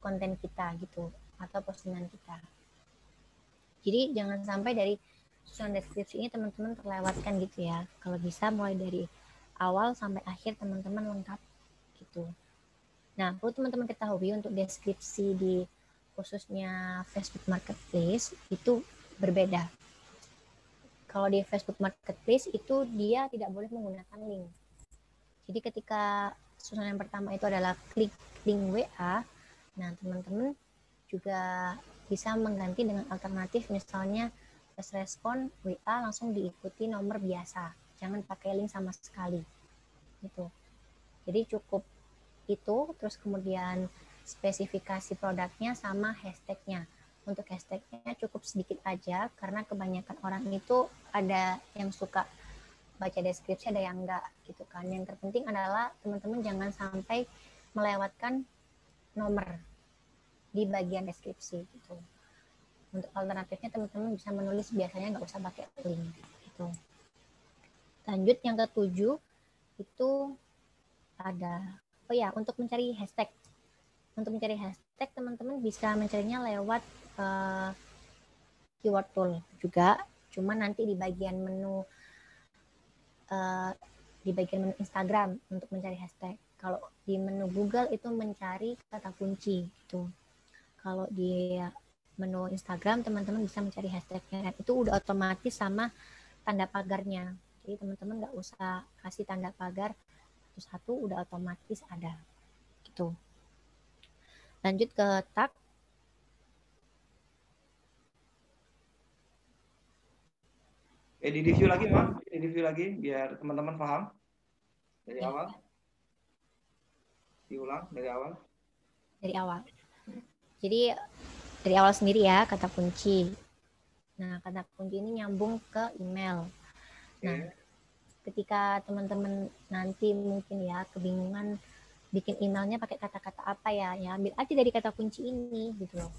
konten kita gitu atau postingan kita. Jadi jangan sampai dari susunan deskripsi ini teman-teman terlewatkan gitu ya. Kalau bisa mulai dari awal sampai akhir teman-teman lengkap gitu. Nah, perlu teman-teman ketahui untuk deskripsi di khususnya Facebook Marketplace itu berbeda. Kalau di Facebook Marketplace itu dia tidak boleh menggunakan link. Jadi ketika susunan yang pertama itu adalah klik link WA, nah teman-teman juga bisa mengganti dengan alternatif misalnya pas respon WA langsung diikuti nomor biasa. Jangan pakai link sama sekali. gitu. Jadi cukup itu, terus kemudian spesifikasi produknya sama hashtagnya. Untuk hashtagnya cukup sedikit aja karena kebanyakan orang itu ada yang suka baca deskripsi, ada yang enggak gitu kan. Yang terpenting adalah teman-teman jangan sampai melewatkan nomor di bagian deskripsi gitu. Untuk alternatifnya teman-teman bisa menulis, biasanya nggak usah pakai link gitu. Lanjut yang ketujuh itu ada untuk mencari hashtag. Untuk mencari hashtag teman-teman bisa mencarinya lewat keyword tool juga. Cuma nanti di bagian menu Instagram untuk mencari hashtag. Kalau di menu Google itu mencari kata kunci gitu. Kalau di menu Instagram teman-teman bisa mencari hashtagnya, dan itu udah otomatis sama tanda pagarnya. Jadi teman-teman nggak usah kasih tanda pagar satu-satu, udah otomatis ada gitu. Lanjut ke tag. Di review lagi, Mak. Di review lagi biar teman-teman paham dari awal. Diulang dari awal. Dari awal. Jadi dari awal sendiri ya, kata kunci. Nah, kata kunci ini nyambung ke email. Nah, ketika teman-teman nanti mungkin ya kebingungan bikin emailnya pakai kata-kata apa ya ambil aja dari kata kunci ini gitu loh.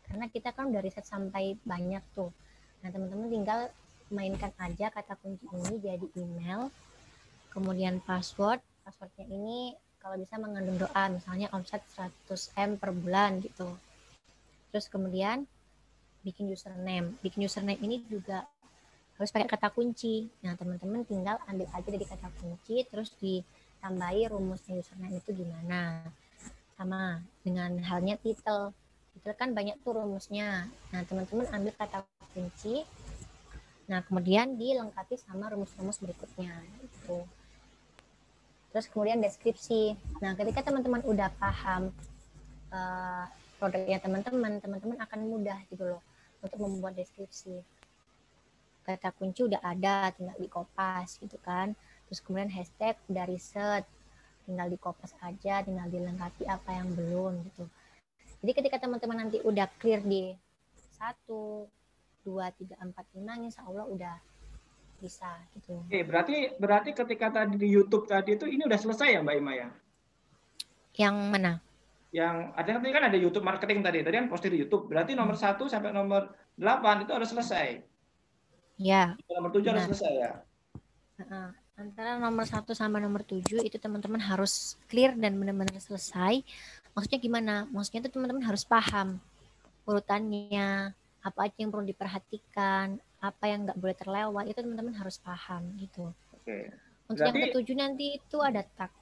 Karena kita kan udah riset sampai banyak tuh. Nah, teman-teman tinggal mainkan aja kata kunci ini jadi email. Kemudian passwordnya ini kalau bisa mengandung doa, misalnya omset 100M per bulan gitu. Terus kemudian bikin username ini juga harus pakai kata kunci. Nah, teman-teman tinggal ambil aja dari kata kunci, terus ditambahi rumusnya username itu gimana. Sama dengan halnya title kan banyak tuh rumusnya. Nah, teman-teman ambil kata kunci, nah kemudian dilengkapi sama rumus-rumus berikutnya gitu. Terus kemudian deskripsi. Nah, ketika teman-teman udah paham produknya teman-teman akan mudah gitu loh untuk membuat deskripsi. Kata kunci udah ada, tinggal dikopas gitu kan. Terus kemudian hashtag udah riset, tinggal dikopas aja, tinggal dilengkapi apa yang belum gitu. Jadi ketika teman-teman nanti udah clear di 1, 2, 3, 4, 5, insya Allah udah bisa gitu. Berarti ketika tadi di YouTube tadi itu ini udah selesai ya Mbak Ima ya? Yang mana? Yang tadi kan ada YouTube marketing tadi kan posting di YouTube. Berarti nomor 1 sampai nomor 8 itu harus selesai. Ya. Nomor 7 harus selesai ya. Antara nomor 1 sama nomor 7 itu teman-teman harus clear dan benar-benar selesai. Maksudnya gimana? Maksudnya itu teman-teman harus paham urutannya, apa aja yang perlu diperhatikan, apa yang nggak boleh terlewat, itu teman-teman harus paham gitu. Oke. Untuk yang ketujuh nanti itu ada tag.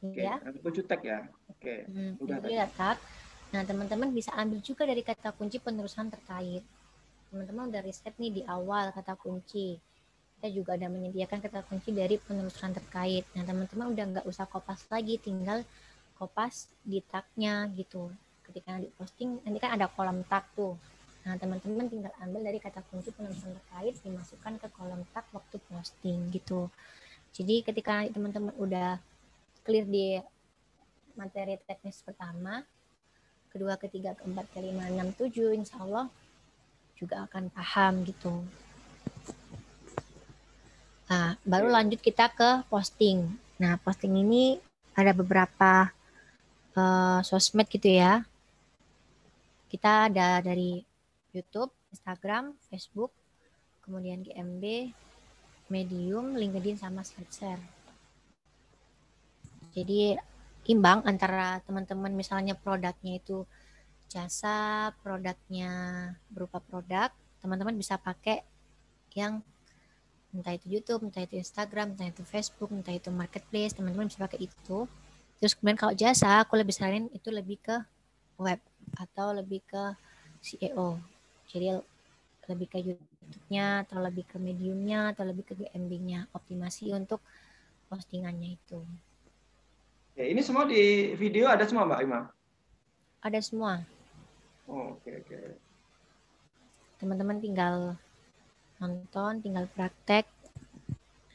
Ya. Yang ketujuh tag ya. Oke. Udah ada tag. Nah, teman-teman bisa ambil juga dari kata kunci penerusan terkait. Teman-teman udah riset nih di awal kata kunci. Kita juga ada menyediakan kata kunci dari penelusuran terkait. Nah, teman-teman udah nggak usah kopas lagi, tinggal kopas di tagnya gitu. Ketika diposting, nanti kan ada kolom tag tuh. Nah, teman-teman tinggal ambil dari kata kunci penelusuran terkait, dimasukkan ke kolom tag waktu posting gitu. Jadi ketika teman-teman udah clear di materi teknis pertama, kedua, ketiga, keempat, kelima, 6, 7, insya Allah juga akan paham gitu. Nah, baru lanjut kita ke posting. Nah, posting ini ada beberapa sosmed gitu ya. Kita ada dari YouTube, Instagram, Facebook, kemudian GMB, Medium, LinkedIn, sama SlideShare. Jadi imbang antara teman-teman misalnya produknya itu jasa, produknya berupa produk, teman-teman bisa pakai yang entah itu YouTube, entah itu Instagram, entah itu Facebook, entah itu Marketplace, teman-teman bisa pakai itu. Terus kemudian kalau jasa, aku lebih saranin itu lebih ke web atau lebih ke SEO. Jadi lebih ke YouTube-nya atau lebih ke Medium-nya atau lebih ke GMB-nya, optimasi untuk postingannya itu. Ya, ini semua di video ada semua Mbak Ima? Ada semua. Oh, oke. Teman-teman tinggal nonton, tinggal praktek,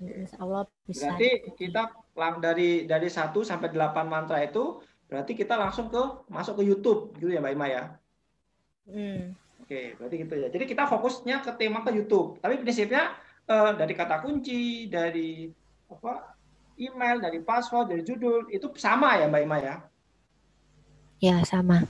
insya Allah bisa. Berarti kita dari 1 sampai 8 mantra itu berarti kita langsung masuk ke YouTube gitu ya Mbak Ima ya. Oke, berarti gitu ya. Jadi kita fokusnya ke tema ke YouTube. Tapi prinsipnya dari kata kunci, dari email, dari password, dari judul itu sama ya Mbak Ima ya. Ya, sama.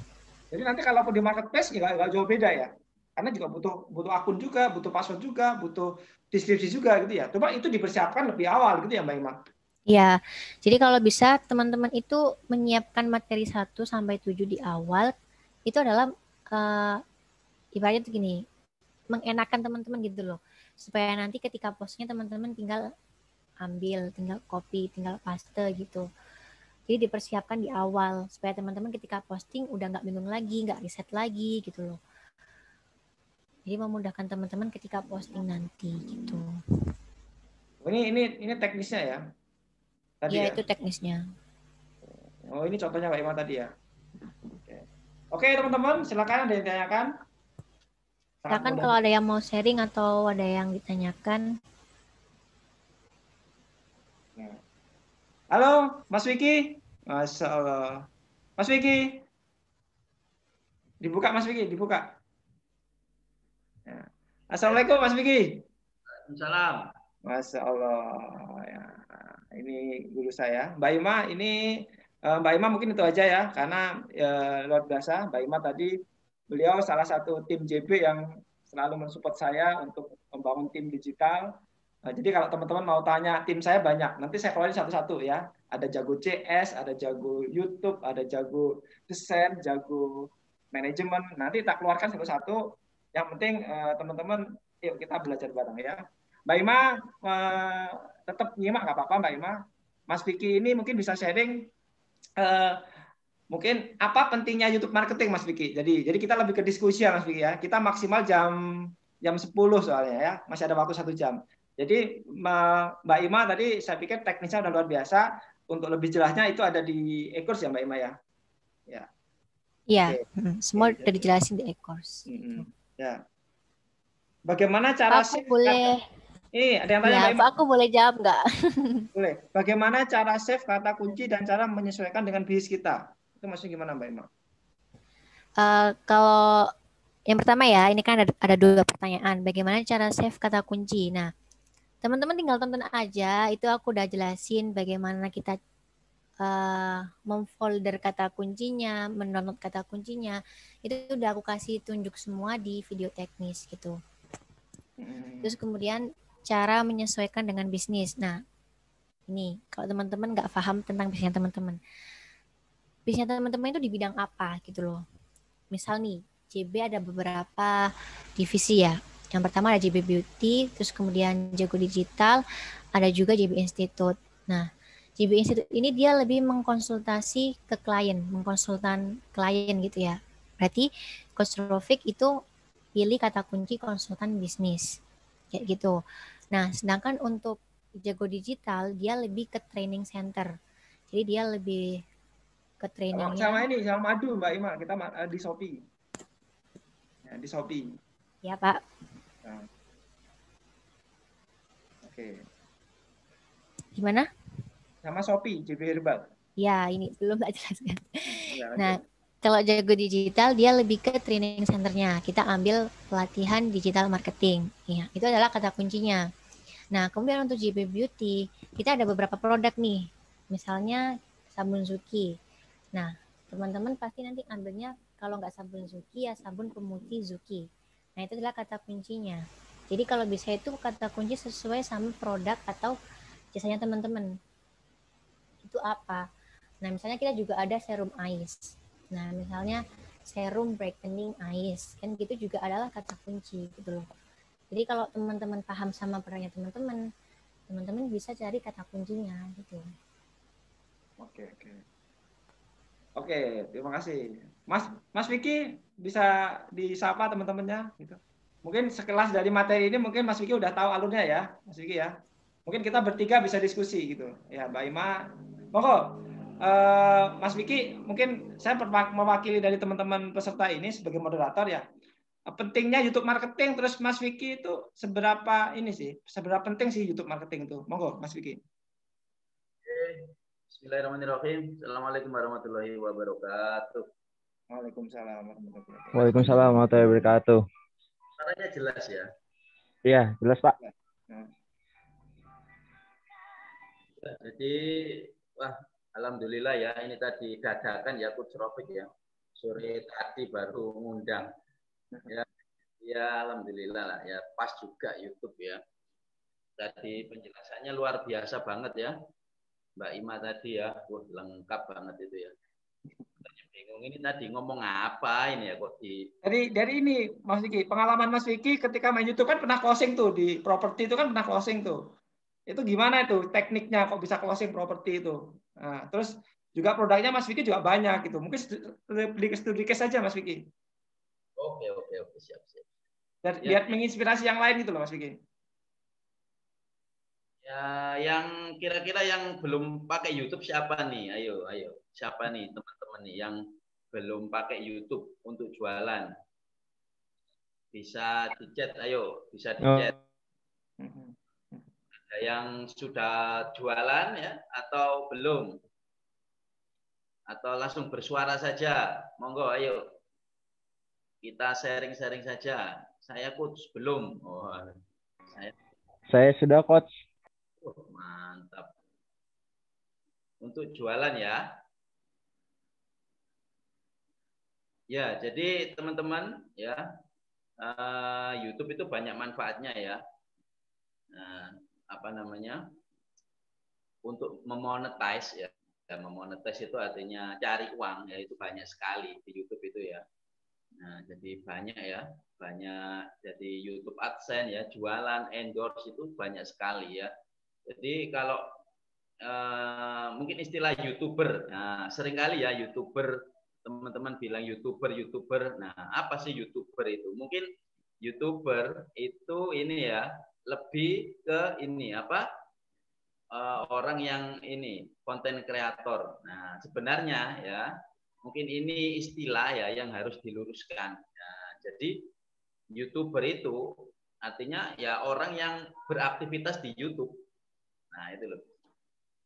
Jadi nanti kalau di marketplace ya nggak jauh beda ya. Karena juga butuh akun juga, butuh password juga, butuh deskripsi juga gitu ya. Coba itu dipersiapkan lebih awal gitu ya Mbak Ima. Ya, jadi kalau bisa teman-teman itu menyiapkan materi 1 sampai 7 di awal, itu adalah ibaratnya tuh gini, mengenakan teman-teman gitu loh. Supaya nanti ketika postnya teman-teman tinggal ambil, tinggal copy, tinggal paste gitu. Jadi dipersiapkan di awal supaya teman-teman ketika posting udah nggak bingung lagi, nggak riset lagi gitu loh. Jadi memudahkan teman-teman ketika posting nanti gitu. Ini teknisnya ya. Tadi ya, ya. itu teknisnya. Oh, ini contohnya Mbak Ima tadi ya. Oke, teman-teman, silakan ada yang ditanyakan. Silakan kalau ada yang mau sharing atau ada yang ditanyakan. Halo, Mas Wiki. Masya Allah. Mas Wiki. Dibuka, Mas Wiki, dibuka. Ya. Assalamualaikum, Mas Wiki. Salam. Masya Allah. Ya. Ini guru saya. Mbak Ima, ini Mbak Ima mungkin itu aja ya, karena luar biasa. Mbak Ima tadi, beliau salah satu tim JB yang selalu mensupport saya untuk membangun tim digital. Jadi kalau teman-teman mau tanya, tim saya banyak. Nanti saya keluarin satu-satu ya. Ada jago CS, ada jago YouTube, ada jago desain, jago manajemen. Nanti tak keluarkan satu-satu. Yang penting teman-teman, yuk kita belajar bareng ya. Mbak Ima tetap nyimak nggak apa-apa Mbak Ima. Mas Vicky ini mungkin bisa sharing mungkin apa pentingnya YouTube marketing Mas Vicky. Jadi kita lebih ke diskusi ya Mas Vicky ya. Kita maksimal jam 10 soalnya ya. Masih ada waktu 1 jam. Jadi Mbak Ima tadi saya pikir teknisnya udah luar biasa. Untuk lebih jelasnya itu ada di e-course ya Mbak Ima ya. Ya. Iya, semua udah dijelasin di e-course. Ya. Bagaimana cara Aku boleh ada yang tanya ya, Mbak Ima. aku boleh jawab nggak? Boleh. Bagaimana cara save kata kunci dan cara menyesuaikan dengan bisnis kita? Itu maksudnya gimana Mbak Ima? Kalau yang pertama ya, ini kan ada 2 pertanyaan. Bagaimana cara save kata kunci? Nah, teman-teman tinggal tonton aja. Itu aku udah jelasin bagaimana kita memfolder kata kuncinya, mendownload kata kuncinya. Itu udah aku kasih tunjuk semua di video teknis gitu. Terus kemudian cara menyesuaikan dengan bisnis. Nah, ini kalau teman-teman nggak paham tentang bisnisnya teman-teman. Bisnisnya teman-teman itu di bidang apa gitu loh. Misal nih, JB ada beberapa divisi ya. Yang pertama ada JB Beauty, terus kemudian Jago Digital, ada juga JB Institute. Nah, JB Institute ini dia lebih mengkonsultasi ke klien, mengkonsultan klien gitu ya. Berarti Coach Rofik itu pilih kata kunci konsultan bisnis. Kayak gitu. Nah, sedangkan untuk Jago Digital, dia lebih ke training center. Jadi dia lebih ke trainingnya. Sama madu Mbak Ima, kita di Shopee. Ya, di Shopee. Ya, Pak. Nah. Oke. Gimana? Sama Shopee, JB Herbal. Ya, ini belum tak jelaskan. Ya, nah, kalau Jago Digital, dia lebih ke training centernya. Kita ambil pelatihan digital marketing. Ya, itu adalah kata kuncinya. Nah, kemudian untuk JB Beauty, kita ada beberapa produk nih. Misalnya sabun Zuki. Nah, teman-teman pasti nanti ambilnya kalau nggak sabun Zuki, ya sabun pemutih Zuki. Nah, itu adalah kata kuncinya. Jadi kalau bisa itu kata kunci sesuai sama produk atau jasanya teman-teman. Itu apa? Nah, misalnya kita juga ada serum ice. Nah, misalnya serum brightening ice. Kan gitu juga adalah kata kunci gitu loh. Jadi kalau teman-teman paham sama produknya teman-teman, teman-teman bisa cari kata kuncinya gitu. Oke, terima kasih. Mas Vicky bisa disapa teman-temannya gitu. Mungkin sekelas dari materi ini mungkin Mas Vicky udah tahu alurnya ya, Mas Vicky ya. Mungkin kita bertiga bisa diskusi gitu. Ya, Mbak Ima. Monggo. Mas Vicky, mungkin saya mewakili dari teman-teman peserta ini sebagai moderator ya. Pentingnya YouTube marketing, terus Mas Vicky itu seberapa penting sih YouTube marketing itu? Monggo Mas Vicky. Bismillahirrahmanirrahim. Assalamualaikum warahmatullahi wabarakatuh. Waalaikumsalam warahmatullahi wabarakatuh. Waalaikumsalam warahmatullahi wabarakatuh. Suaranya jelas ya? Iya, jelas Pak. Jadi, wah, alhamdulillah ya, ini tadi dadakan ya Coach Rofik ya. Sore tadi baru ngundang. Ya, alhamdulillah lah ya, pas juga YouTube ya. Tadi penjelasannya luar biasa banget ya. Mbak Ima tadi ya, wah, lengkap banget itu ya. Bingung ini tadi ngomong apa ini ya kok di Dari ini Mas Vicky, pengalaman Mas Vicky ketika main YouTube kan pernah closing tuh di properti itu kan pernah closing tuh. Itu gimana itu tekniknya kok bisa closing properti itu? Nah, terus juga produknya Mas Vicky juga banyak gitu. Mungkin studi case saja Mas Vicky. Oke, siap. Dan Ya. biar menginspirasi yang lain gitu loh Mas Vicky. Ya, yang kira-kira yang belum pakai YouTube siapa nih? Ayo. Siapa nih teman-teman nih yang belum pakai YouTube untuk jualan? Bisa di-chat, ayo, bisa di-chat. Ada yang sudah jualan ya atau belum? Atau langsung bersuara saja? Monggo, ayo. Kita sharing-sharing saja. Saya coach belum. Oh, Saya sudah coach. Mantap. Untuk jualan ya. Ya, jadi teman-teman ya, YouTube itu banyak manfaatnya ya. Nah, apa namanya? Untuk memonetize ya. Memonetize itu artinya cari uang ya, itu banyak sekali di YouTube itu ya. Nah, jadi banyak ya, banyak jadi YouTube AdSense ya, jualan, endorse itu banyak sekali ya. Jadi kalau mungkin istilah YouTuber, nah seringkali ya YouTuber, teman-teman bilang YouTuber. Nah, apa sih YouTuber itu? Mungkin YouTuber itu ini ya, lebih ke ini apa? Orang yang ini konten kreator. Nah, sebenarnya ya, mungkin ini istilah ya yang harus diluruskan. Nah, jadi YouTuber itu artinya ya orang yang beraktivitas di YouTube. Nah, itu loh.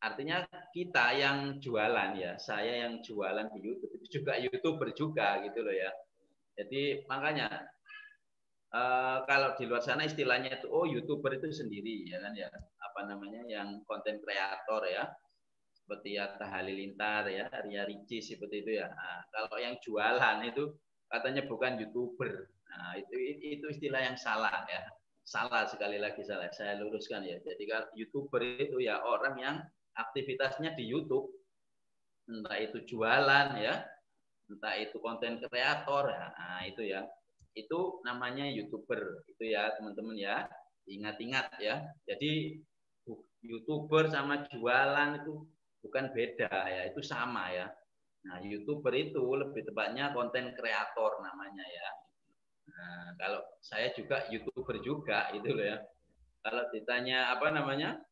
Artinya kita yang jualan ya, saya yang jualan di YouTube itu juga YouTuber juga gitu loh ya. Jadi makanya kalau di luar sana istilahnya itu YouTuber itu sendiri ya kan ya, apa namanya yang konten kreator ya. Seperti Atta Halilintar ya, Ria Ricis seperti itu ya. Nah, kalau yang jualan itu katanya bukan YouTuber. Nah, itu istilah yang salah ya. Salah sekali lagi salah. Saya luruskan ya. Jadi kalau YouTuber itu ya orang yang aktivitasnya di YouTube, entah itu jualan ya, entah itu konten kreator ya, nah itu ya, itu namanya YouTuber itu ya teman-teman ya, ingat-ingat ya. Jadi YouTuber sama jualan itu bukan beda ya, itu sama ya. Nah YouTuber itu lebih tepatnya konten kreator namanya ya. Nah kalau saya juga YouTuber juga itu loh ya. Kalau ditanya apa namanya,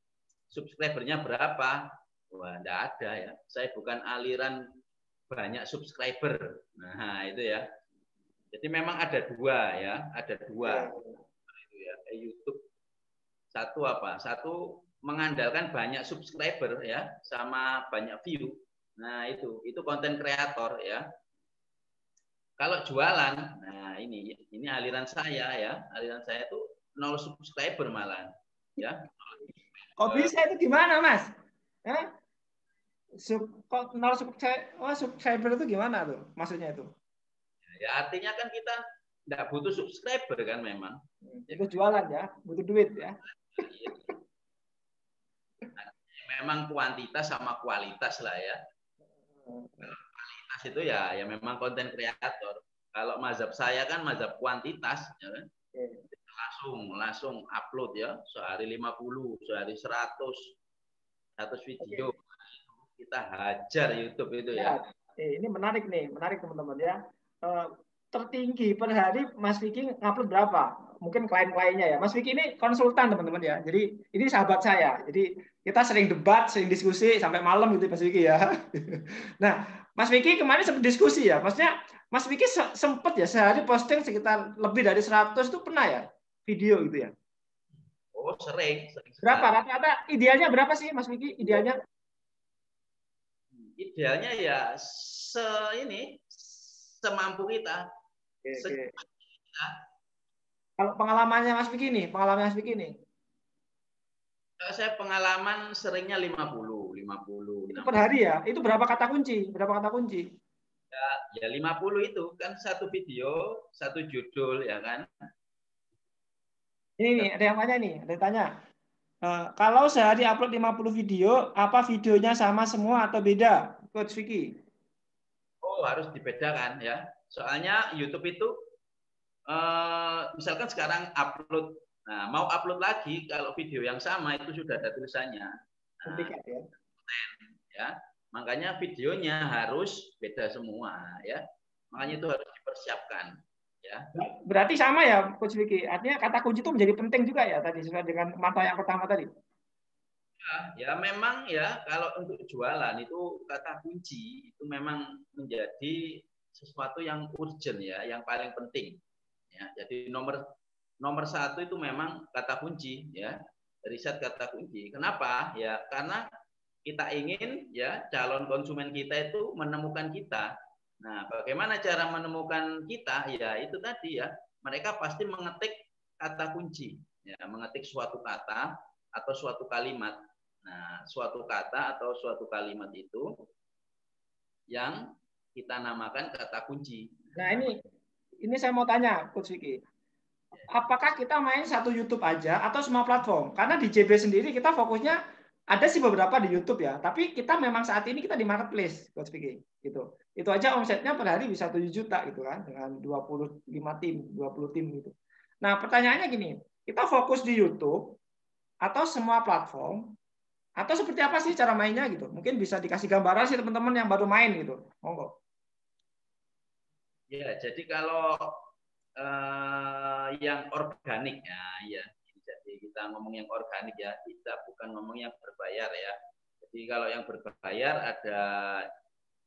subscribernya berapa? Wah, enggak ada ya. Saya bukan aliran banyak subscriber. Nah, itu ya. Jadi memang ada dua ya, ada dua. Itu ya, YouTube. Satu apa? Satu mengandalkan banyak subscriber ya, sama banyak view. Nah, itu konten kreator ya. Kalau jualan, nah ini aliran saya ya. Aliran saya itu 0 subscriber malah ya. Kok bisa itu gimana, Mas? Kok 0 subscriber itu gimana tuh? Maksudnya itu? Ya artinya kan kita nggak butuh subscriber kan memang. Itu jualan ya, butuh duit ya. Memang kuantitas sama kualitas lah ya. Kualitas itu ya memang konten kreator. Kalau mazhab saya kan mazhab kuantitas, ya kan? Langsung upload ya, sehari 50, sehari 100 video. Kita hajar YouTube itu ya. Ini menarik teman-teman ya. Tertinggi per hari Mas Vicky ngupload berapa? Mungkin klien-kliennya ya. Mas Vicky ini konsultan teman-teman ya. Jadi ini sahabat saya. Jadi kita sering debat, sering diskusi sampai malam gitu Mas Vicky ya. Nah, Mas Vicky kemarin sempat diskusi ya. Maksudnya Mas Vicky sempat ya sehari posting sekitar lebih dari 100 itu pernah ya video gitu ya. Oh, sering. Berapa rata-rata idealnya berapa sih Mas Vicky idealnya? idealnya ya semampu kita. Oke. Kalau pengalamannya Mas Vicky nih, Saya pengalaman seringnya 50. Itu per hari ya? Itu berapa kata kunci? Ya 50 itu kan satu video, satu judul ya kan. Ini nih, ada yang tanya. Kalau sehari upload 50 video, apa videonya sama semua atau beda? Coach Vicky. Oh, harus dibedakan ya. Soalnya YouTube itu misalkan sekarang upload, nah mau upload lagi kalau video yang sama itu sudah ada tulisannya. Ya. Makanya videonya harus beda semua ya. Makanya itu harus dipersiapkan ya. Berarti sama ya Coach Vicky. Artinya kata kunci itu menjadi penting juga ya tadi sesuai dengan mata yang pertama tadi. Ya memang ya kalau untuk jualan itu kata kunci itu memang menjadi sesuatu yang urgent ya, yang paling penting. Ya, jadi nomor satu itu memang kata kunci ya, riset kata kunci. Kenapa? Ya karena kita ingin ya calon konsumen kita itu menemukan kita. Nah, bagaimana cara menemukan kita? Ya itu tadi ya, mereka pasti mengetik kata kunci, ya mengetik suatu kata atau suatu kalimat. Nah, suatu kata atau suatu kalimat itu yang kita namakan kata kunci. Nah, ini saya mau tanya Coach Vicky. Apakah kita main satu YouTube aja atau semua platform? Karena di JB sendiri kita fokusnya ada sih beberapa di YouTube ya, tapi kita memang saat ini kita di marketplace, Coach Vicky, gitu. Itu aja omsetnya per hari bisa 7 juta gitu kan, dengan 20 tim gitu. Nah, pertanyaannya gini, kita fokus di YouTube atau semua platform atau seperti apa sih cara mainnya gitu? Mungkin bisa dikasih gambaran sih teman-teman yang baru main gitu. Monggo. Ya, jadi kalau yang organik ya. Jadi kita ngomong yang organik ya, kita bukan ngomong yang berbayar ya. Jadi kalau yang berbayar ada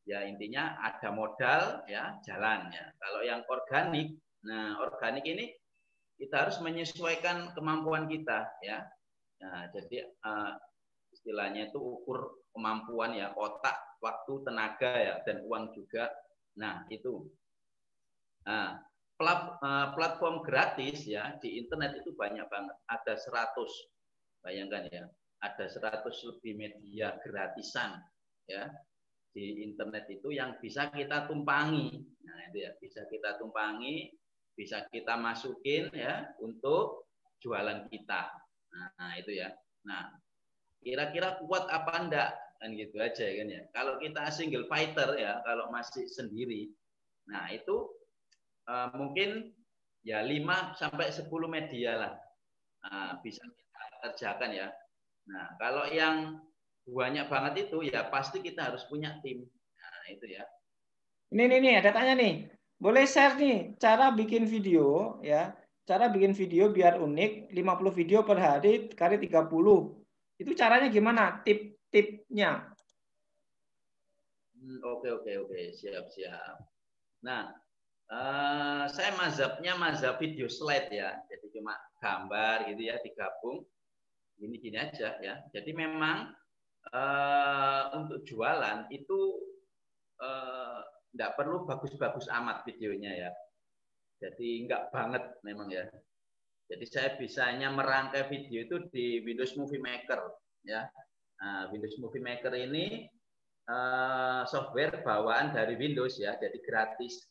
ya intinya ada modal ya, jalan ya. Kalau yang organik, nah organik ini kita harus menyesuaikan kemampuan kita ya. Nah, jadi istilahnya itu ukur kemampuan ya, otak, waktu, tenaga ya, dan uang juga. Nah, itu. Nah, platform gratis ya di internet itu banyak banget. Ada 100, bayangkan ya, ada 100 lebih media gratisan ya di internet itu yang bisa kita tumpangi. Nah, itu ya, bisa kita tumpangi, bisa kita masukin ya untuk jualan kita. Nah, itu ya. Nah, kira-kira kuat apa enggak? Kan gitu aja kan ya. Kalau kita single fighter ya, kalau masih sendiri, nah itu mungkin ya 5-10 media lah bisa kita kerjakan ya. Nah, kalau yang banyak banget itu ya pasti kita harus punya tim. Nah, itu ya. Ini ada tanya nih. Boleh share nih cara bikin video ya. Cara bikin video biar unik, 50 video per hari kali 30. Itu caranya gimana? Tip-tipnya. Oke, siap. Nah, saya mazhabnya mazhab video slide ya, jadi cuma gambar gitu ya digabung, gini aja ya. Jadi memang untuk jualan itu nggak perlu bagus-bagus amat videonya ya. Jadi nggak banget memang ya. Jadi saya bisanya merangkai video itu di Windows Movie Maker ya. Nah, Windows Movie Maker ini software bawaan dari Windows ya, jadi gratis.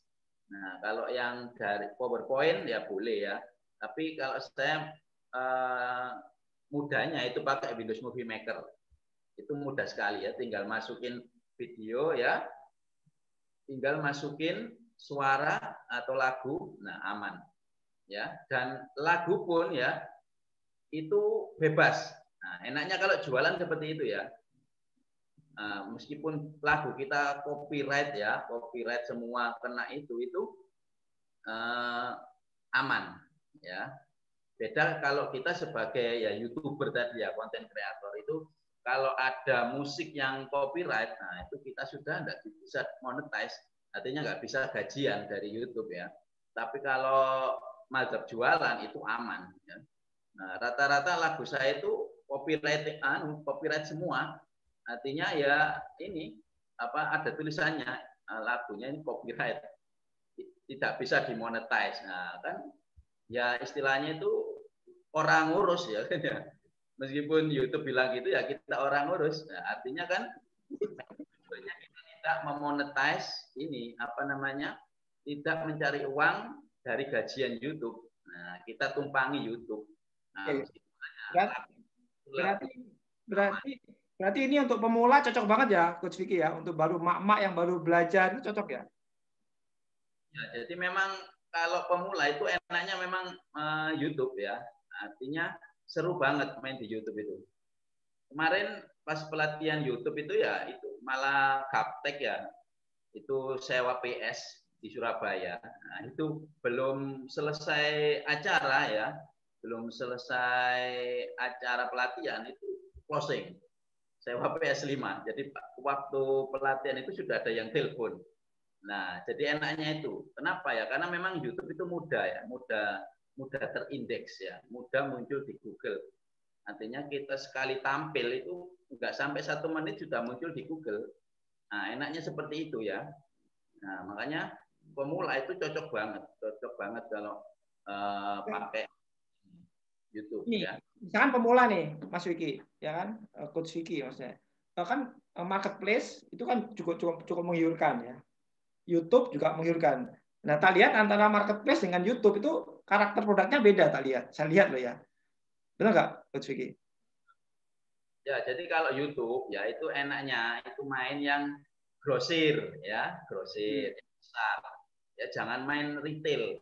Nah, kalau yang dari PowerPoint ya boleh ya. Tapi kalau saya mudahnya itu pakai Windows Movie Maker. Itu mudah sekali ya, tinggal masukin video ya. Tinggal masukin suara atau lagu, nah aman. Ya, dan lagu pun ya itu bebas. Nah, enaknya kalau jualan seperti itu ya. Meskipun lagu kita copyright ya, copyright semua kena itu aman ya. Beda kalau kita sebagai ya YouTuber tadi ya, konten kreator itu kalau ada musik yang copyright, nah itu kita sudah nggak bisa monetize, artinya nggak bisa gajian dari YouTube ya. Tapi kalau mazhab jualan itu aman ya. Nah, rata-rata lagu saya itu copyright semua. Artinya ya ini ada tulisannya lagunya ini copyright, tidak bisa dimonetize. Nah, kan ya istilahnya itu orang ngurus ya kan ya. Meskipun YouTube bilang gitu ya kita orang ngurus. Nah, artinya kan sebenarnya kita tidak memonetize ini tidak mencari uang dari gajian YouTube. Nah, kita tumpangi YouTube. Nah, berarti ini untuk pemula cocok banget ya, Coach Vicky ya, untuk baru mak-mak yang baru belajar itu cocok ya. Ya, jadi memang kalau pemula itu enaknya memang YouTube ya. Artinya seru banget main di YouTube itu. Kemarin pas pelatihan YouTube itu ya itu malah gaptek ya. Itu sewa PS di Surabaya. Nah, itu belum selesai acara ya. Belum selesai acara pelatihan itu closing. Sewa PS5. Jadi waktu pelatihan itu sudah ada yang telepon. Nah, jadi enaknya itu. Kenapa ya? Karena memang YouTube itu mudah ya, mudah terindeks ya, mudah muncul di Google. Artinya kita sekali tampil itu nggak sampai 1 menit sudah muncul di Google. Nah, enaknya seperti itu ya. Nah, makanya pemula itu cocok banget kalau pakai YouTube ya. Misalkan pemula nih, Mas Vicky, ya kan, Coach Vicky maksudnya. Kan marketplace itu kan cukup menggiurkan ya. YouTube juga menggiurkan. Nah, tak lihat antara marketplace dengan YouTube itu karakter produknya beda, tak lihat. Saya lihat loh ya. Benar nggak, Coach Vicky? Ya, jadi kalau YouTube ya itu enaknya itu main yang grosir ya, grosir besar. Ya jangan main retail.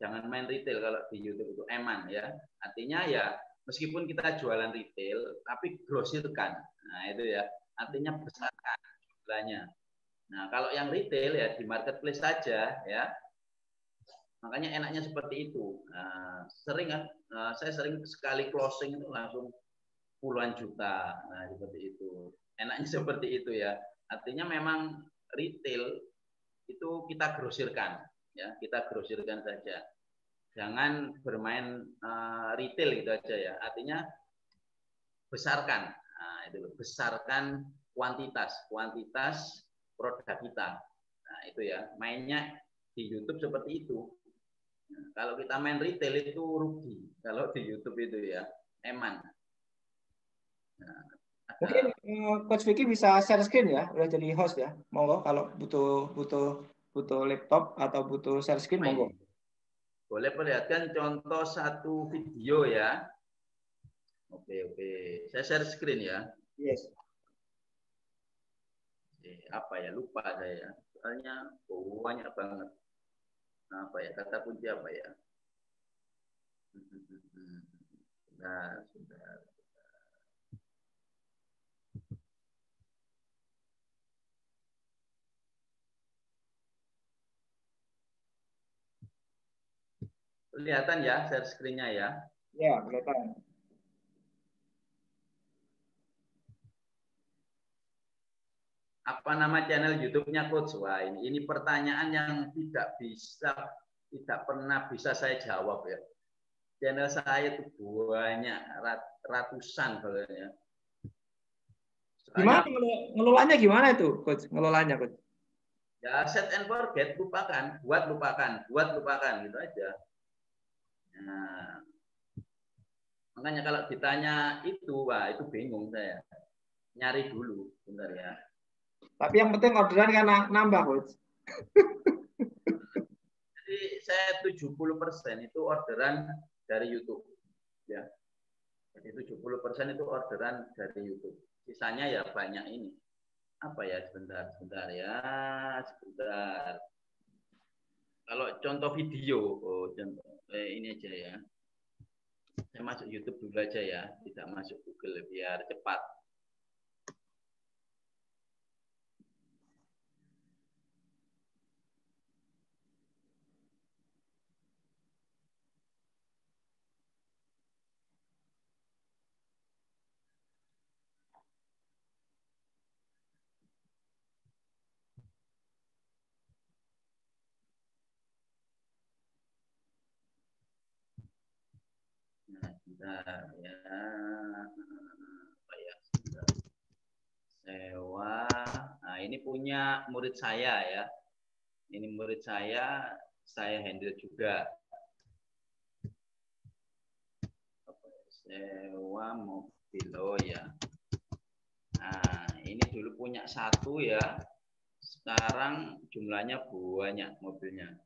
Jangan main retail kalau di YouTube itu eman ya. Artinya ya meskipun kita jualan retail tapi grosirkan. Nah, itu ya. Artinya besarkan jumlahnya. Nah, kalau yang retail ya di marketplace saja ya. Makanya enaknya seperti itu. Nah, saya sering sekali closing itu langsung puluhan juta. Nah, seperti itu. Enaknya seperti itu ya. Artinya memang retail itu kita grosirkan ya, kita grosirkan saja. Jangan bermain retail gitu aja ya. Artinya besarkan. Nah, itu besarkan kuantitas produk kita. Nah, itu ya. Mainnya di YouTube seperti itu. Nah, kalau kita main retail itu rugi. Kalau di YouTube itu ya, eman. Nah, mungkin Coach Vicky bisa share screen ya, udah jadi host ya. Monggo kalau butuh laptop atau butuh share screen monggo. Boleh perlihatkan contoh satu video ya. Oke. Saya share screen ya. Yes. Apa ya, lupa saya. Soalnya banyak banget. Apa ya, kata kunci apa ya? Sudah. Kelihatan ya share screen-nya ya? Ya, kelihatan. Apa nama channel YouTube-nya Coach? Wah, ini pertanyaan yang tidak pernah bisa saya jawab ya. Channel saya itu banyak, ratusan sebenarnya. Gimana ngelolanya gimana itu, Coach? Ngelolanya, Coach? Ya set and forget, lupakan, buat lupakan gitu aja. Nah, makanya kalau ditanya itu, wah itu bingung saya. Nyari dulu, bentar ya. Tapi yang penting orderan kan nambah, Coach. Jadi saya 70% itu orderan dari YouTube. Ya. Jadi 70% itu orderan dari YouTube. Sisanya ya banyak ini. Apa ya, sebentar ya, sebentar. Kalau contoh video, ini aja ya. Saya masuk YouTube dulu aja ya, tidak masuk Google biar cepat. Nah, sebentar ya. Apa ya? Sebentar. Sewa. Nah, Nah, ini punya murid saya ya. Ini murid saya handle juga. Sewa mobil, oh ya. Nah, ini dulu punya satu ya. Sekarang jumlahnya banyak mobilnya.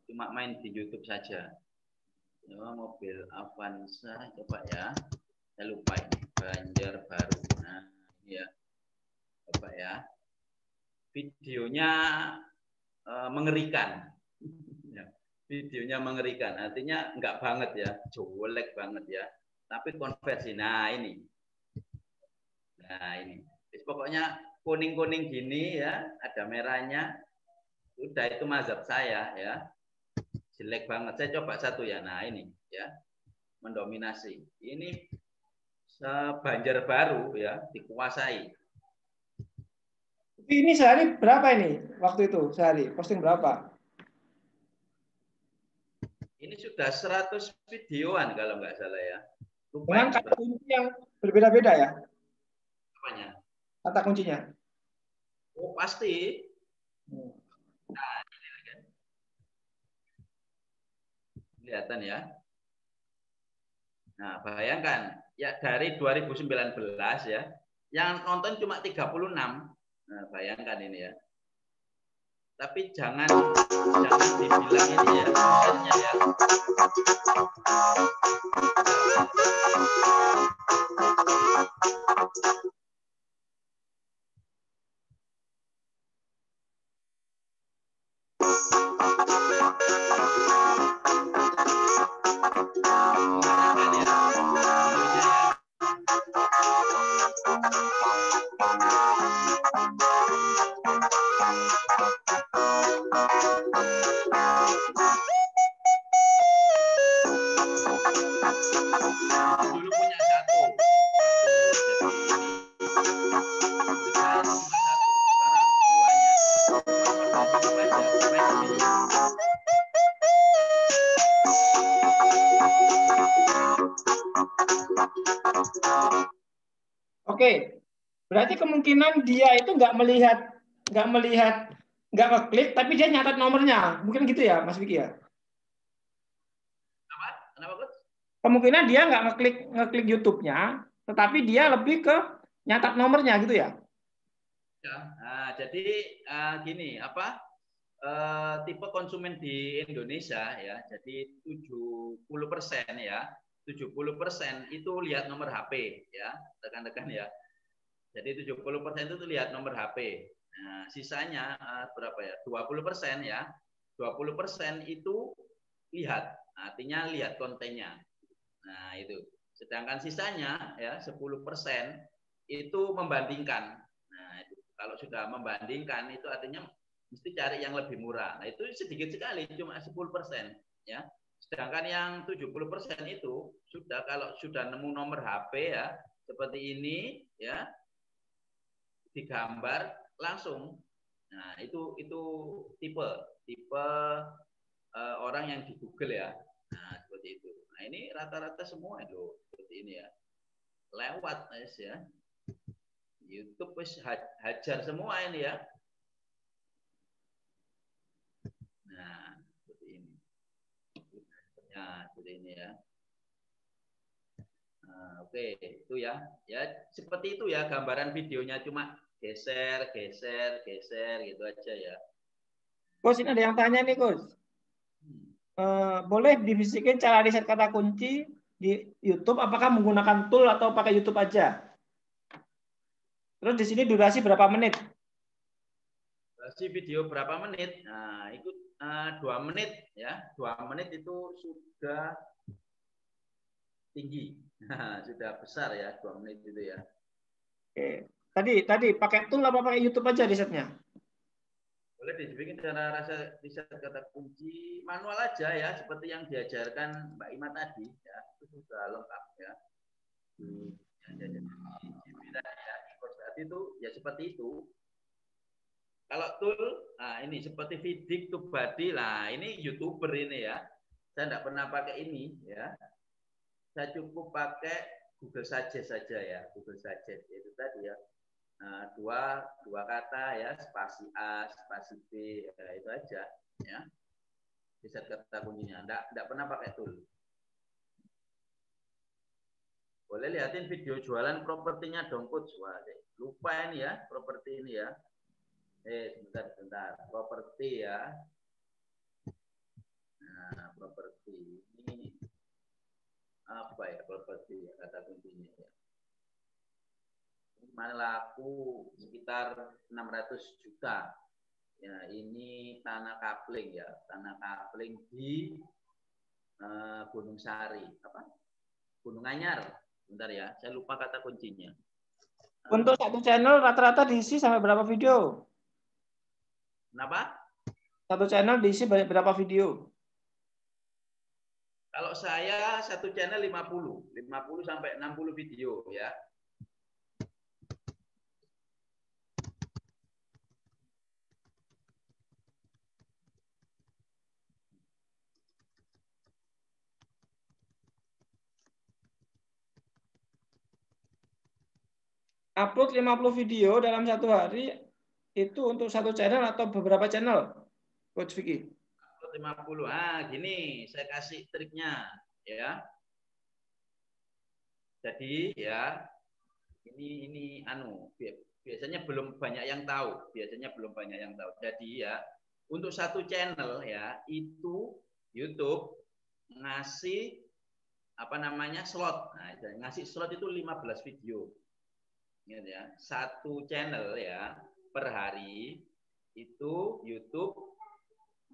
Cuma main di YouTube saja. Sewa mobil Avanza, coba ya. Saya lupa ini, Banjarbaru. Nah, ini ya. Coba ya. Videonya mengerikan. Videonya mengerikan. Artinya enggak banget ya, jelek banget ya. Tapi konversi. Nah, ini. Nah, ini. Jadi, pokoknya kuning-kuning gini ya, ada merahnya. Udah itu mazhab saya ya. Jelek banget. Saya coba satu ya. Nah, ini ya. Mendominasi. Ini Banjarbaru ya, dikuasai. Ini sehari berapa ini? Waktu itu sehari posting berapa? Ini sudah 100 videoan kalau nggak salah ya. Lupa Dengan kata kunci yang berbeda-beda ya? apanya? Kata kuncinya. Oh, pasti. Nah, ini kan. Kelihatan ya. Nah, bayangkan ya dari 2019 ya, yang nonton cuma 36. Nah, bayangkan ini ya. Tapi jangan dibilang ini ya, prosesnya ya. Oke, berarti kemungkinan dia itu nggak melihat, nggak ngeklik, tapi dia nyatat nomornya, mungkin gitu ya, Mas Vicky ya? Kenapa, Coach? Kemungkinan dia nggak ngeklik YouTube-nya, tetapi dia lebih ke nyatat nomornya gitu ya? Ya, nah, jadi gini, tipe konsumen di Indonesia ya, jadi 70% ya. 70% itu lihat nomor HP ya, rekan-rekan ya. Jadi 70% itu lihat nomor HP. Nah, sisanya berapa ya? 20% ya. 20% itu lihat, artinya lihat kontennya. Nah, itu. Sedangkan sisanya ya 10% itu membandingkan. Nah, itu. Kalau sudah membandingkan itu artinya mesti cari yang lebih murah. Nah, itu sedikit sekali, cuma 10% ya. Sedangkan yang 70% itu sudah kalau sudah nemu nomor HP ya seperti ini ya digambar langsung. Nah, itu tipe orang yang di Google ya. Nah, seperti itu. Nah, ini rata-rata semua itu seperti ini ya. Lewat guys ya. YouTube wis hajar semua ini ya. Nah, seperti ini. Nah, seperti ini ya. Nah, oke, itu ya. Ya, seperti itu ya gambaran videonya, cuma geser gitu aja ya. Coach, ini ada yang tanya nih, Coach. Boleh dibisikin cara riset kata kunci di YouTube, apakah menggunakan tool atau pakai YouTube aja? Terus di sini durasi berapa menit? Durasi video berapa menit? Nah, itu 2 menit ya. 2 menit itu sudah tinggi. Nah, sudah besar ya 2 menit itu ya. Oke. Tadi pakai tool apa pakai YouTube aja risetnya? Boleh dibikin cara riset kata kunci manual aja ya, seperti yang diajarkan Mbak Ima tadi ya. Itu sudah lengkap ya. Itu ya seperti itu. Kalau tool, nah ini seperti Vidik, Tubadi, lah ini YouTuber ini ya. Saya tidak pernah pakai ini ya. Saya cukup pakai Google Suggest saja ya, Google Suggest itu tadi ya. dua kata ya, spasi A, spasi B, ya, itu aja ya. Di set kata kuncinya. Enggak pernah pakai tool. Boleh lihatin video jualan propertinya dong, Coach. Wah, lupa ini ya, properti ini ya. Sebentar. Properti ya. Nah, properti ini apa ya, properti ya, kata kuncinya ya. Mana laku sekitar 600 juta. Ya, ini tanah kapling ya, tanah kapling di Gunung Sari, apa? Gunung Anyar. Bentar ya, saya lupa kata kuncinya. Untuk satu channel rata-rata diisi sampai berapa video? Kenapa? Satu channel diisi berapa video? Kalau saya satu channel 50 sampai 60 video ya. Upload 50 video dalam satu hari itu untuk satu channel atau beberapa channel, Coach Vicky? Upload 50. Gini, saya kasih triknya ya. Jadi ya, ini biasanya belum banyak yang tahu. Jadi ya, untuk satu channel ya, itu YouTube ngasih slot. Nah, ngasih slot itu 15 video. Ya, satu channel ya per hari itu YouTube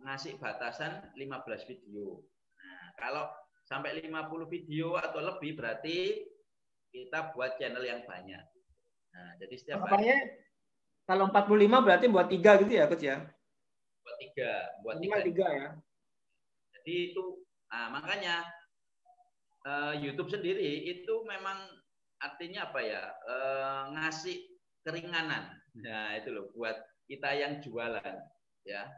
ngasih batasan 15 video. Nah, kalau sampai 50 video atau lebih berarti kita buat channel yang banyak. Nah, jadi setiap hari kalau 45 berarti buat 3 gitu ya, Coach ya? Buat 3 ya. Jadi itu makanya YouTube sendiri itu memang artinya apa ya, ngasih keringanan. Nah, itu loh buat kita yang jualan ya,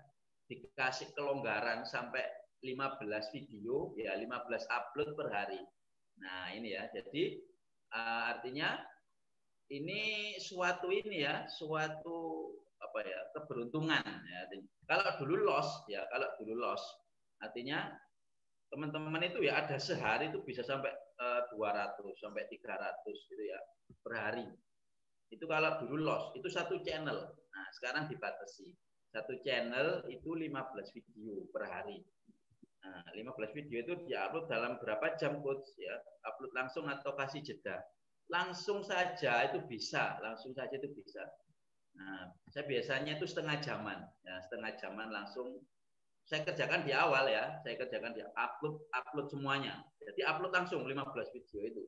dikasih kelonggaran sampai 15 video ya, 15 upload per hari. Nah, ini ya. Jadi artinya ini suatu apa ya, keberuntungan ya. Kalau dulu loss artinya teman-teman itu ya ada sehari itu bisa sampai 200 sampai 300 gitu ya per hari. Itu kalau dulu loss, itu satu channel. Nah, sekarang dibatasi. Satu channel itu 15 video per hari. Nah, 15 video itu diupload dalam berapa jam, Coach ya? Upload langsung atau kasih jeda? Langsung saja itu bisa. Nah, saya biasanya itu setengah jaman langsung. Saya kerjakan di awal ya, upload semuanya. Jadi upload langsung 15 video itu.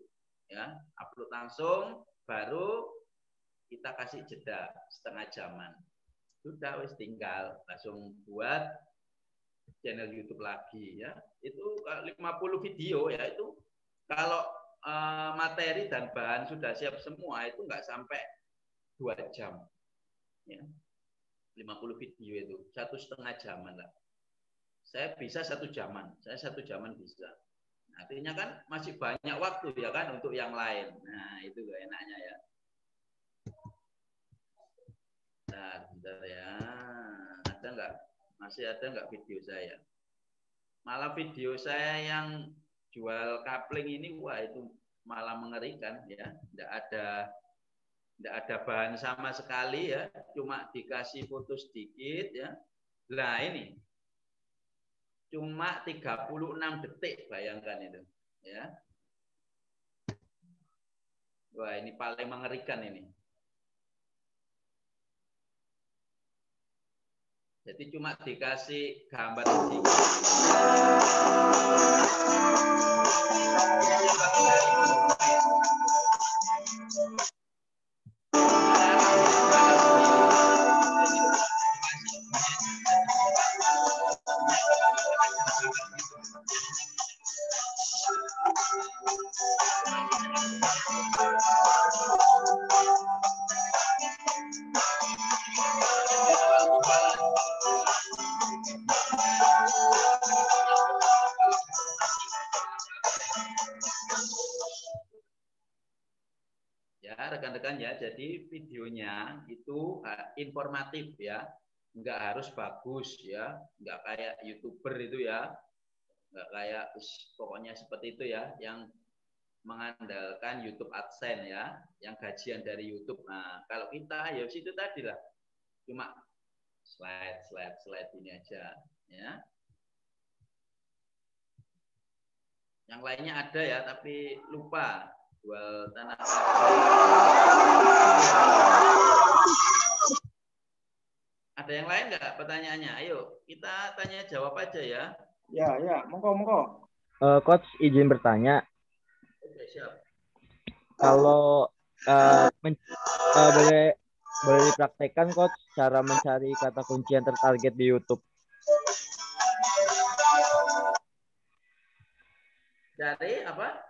Ya, upload langsung, baru kita kasih jeda setengah jaman. Sudah wis tinggal langsung buat channel YouTube lagi ya. Itu 50 video ya, itu kalau materi dan bahan sudah siap semua itu nggak sampai 2 jam. Ya. 50 video itu 1,5 jaman lah. Saya bisa 1 jaman, bisa. Artinya kan masih banyak waktu ya kan untuk yang lain. Nah, itu gak enaknya ya. Nah, bentar ya. Masih ada nggak video saya? Malah video saya yang jual kapling ini, wah itu malah mengerikan ya. Nggak ada bahan sama sekali ya, cuma dikasih foto sedikit ya. Nah, ini cuma 36 detik, bayangkan itu ya. Wah, ini paling mengerikan ini. Jadi cuma dikasih gambar sedikit. jadi videonya itu informatif ya, nggak harus bagus ya, nggak kayak YouTuber itu ya, nggak kayak pokoknya seperti itu ya, yang mengandalkan YouTube AdSense ya, yang gajian dari YouTube. Nah, kalau kita ya situ tadi lah, cuma slide ini aja ya. Yang lainnya ada ya, tapi lupa jual tanah. Ada yang lain nggak pertanyaannya? Ayo kita tanya jawab aja ya. Ya, monggo. Coach izin bertanya. Oke, siap. Kalau boleh dipraktekkan Coach cara mencari kata kunci yang tertarget di YouTube? Dari apa?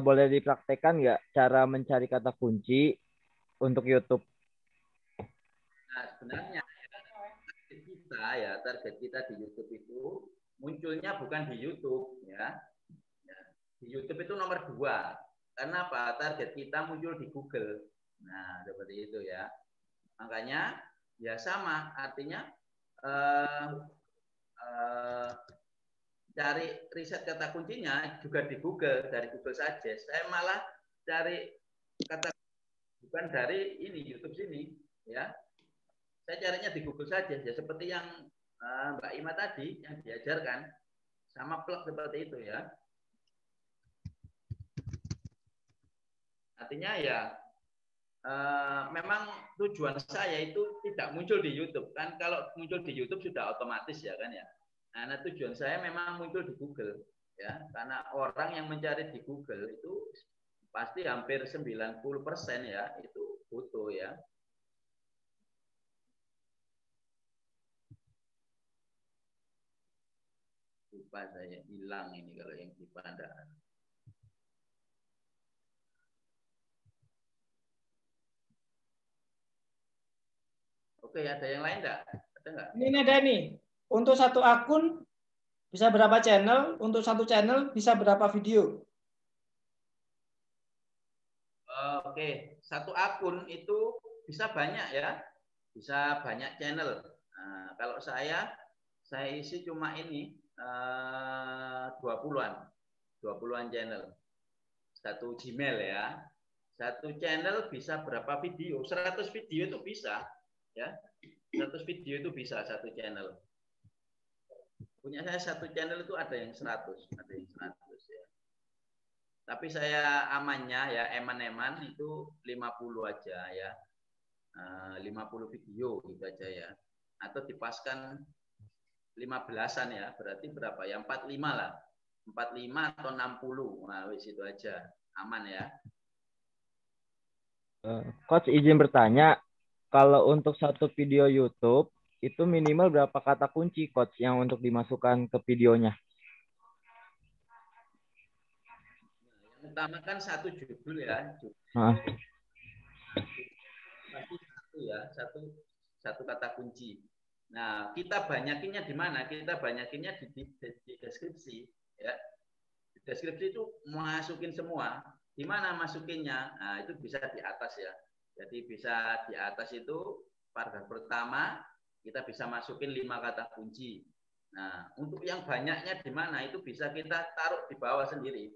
Boleh dipraktekkan nggak cara mencari kata kunci untuk YouTube? Nah, sebenarnya target kita di YouTube itu munculnya bukan di YouTube ya. Di YouTube itu nomor 2. Karena apa? Target kita muncul di Google. Nah, seperti itu ya. Makanya ya sama, artinya cari riset kata kuncinya juga di Google, dari Google saja. Saya malah cari kata bukan dari ini YouTube sini ya. Saya carinya di Google saja ya, seperti yang Mbak Ima tadi yang diajarkan, sama plug seperti itu ya. Artinya ya memang tujuan saya itu tidak muncul di YouTube kan, kalau muncul di YouTube sudah otomatis ya kan ya. Nah, tujuan saya memang muncul di Google ya, karena orang yang mencari di Google itu pasti hampir 90% ya itu foto ya. Lupa saya, hilang ini kalau yang dipandang. Oke, ada yang lain enggak? Ada enggak? Ini ada nih. Untuk satu akun bisa berapa channel? Untuk satu channel bisa berapa video? Oke, satu akun itu bisa banyak ya. Bisa banyak channel. Nah, kalau saya isi cuma ini 20-an channel. Satu Gmail ya. Satu channel bisa berapa video? 100 video itu bisa ya. 100 video itu bisa satu channel. Punya saya satu channel itu ada yang 100, ada yang 100 ya. Tapi saya amannya ya, eman-eman itu 50 aja ya. 50 video gitu aja ya. Atau dipaskan 15-an ya, berarti berapa ya? 45 lah. 45 atau 60. Nah, wis itu aja. Aman ya. Coach izin bertanya, kalau untuk satu video YouTube itu minimal berapa kata kunci Coach yang untuk dimasukkan ke videonya? Yang utama kan satu judul ya. Pasti satu ya, satu kata kunci. Nah, kita banyakinnya di mana? Kita banyakinnya di deskripsi ya. Di deskripsi itu masukin semua. Di mana masukinnya? Nah, itu bisa di atas ya. Jadi bisa di atas itu paragraf pertama kita bisa masukin 5 kata kunci. Nah, untuk yang banyaknya di mana itu bisa kita taruh di bawah sendiri.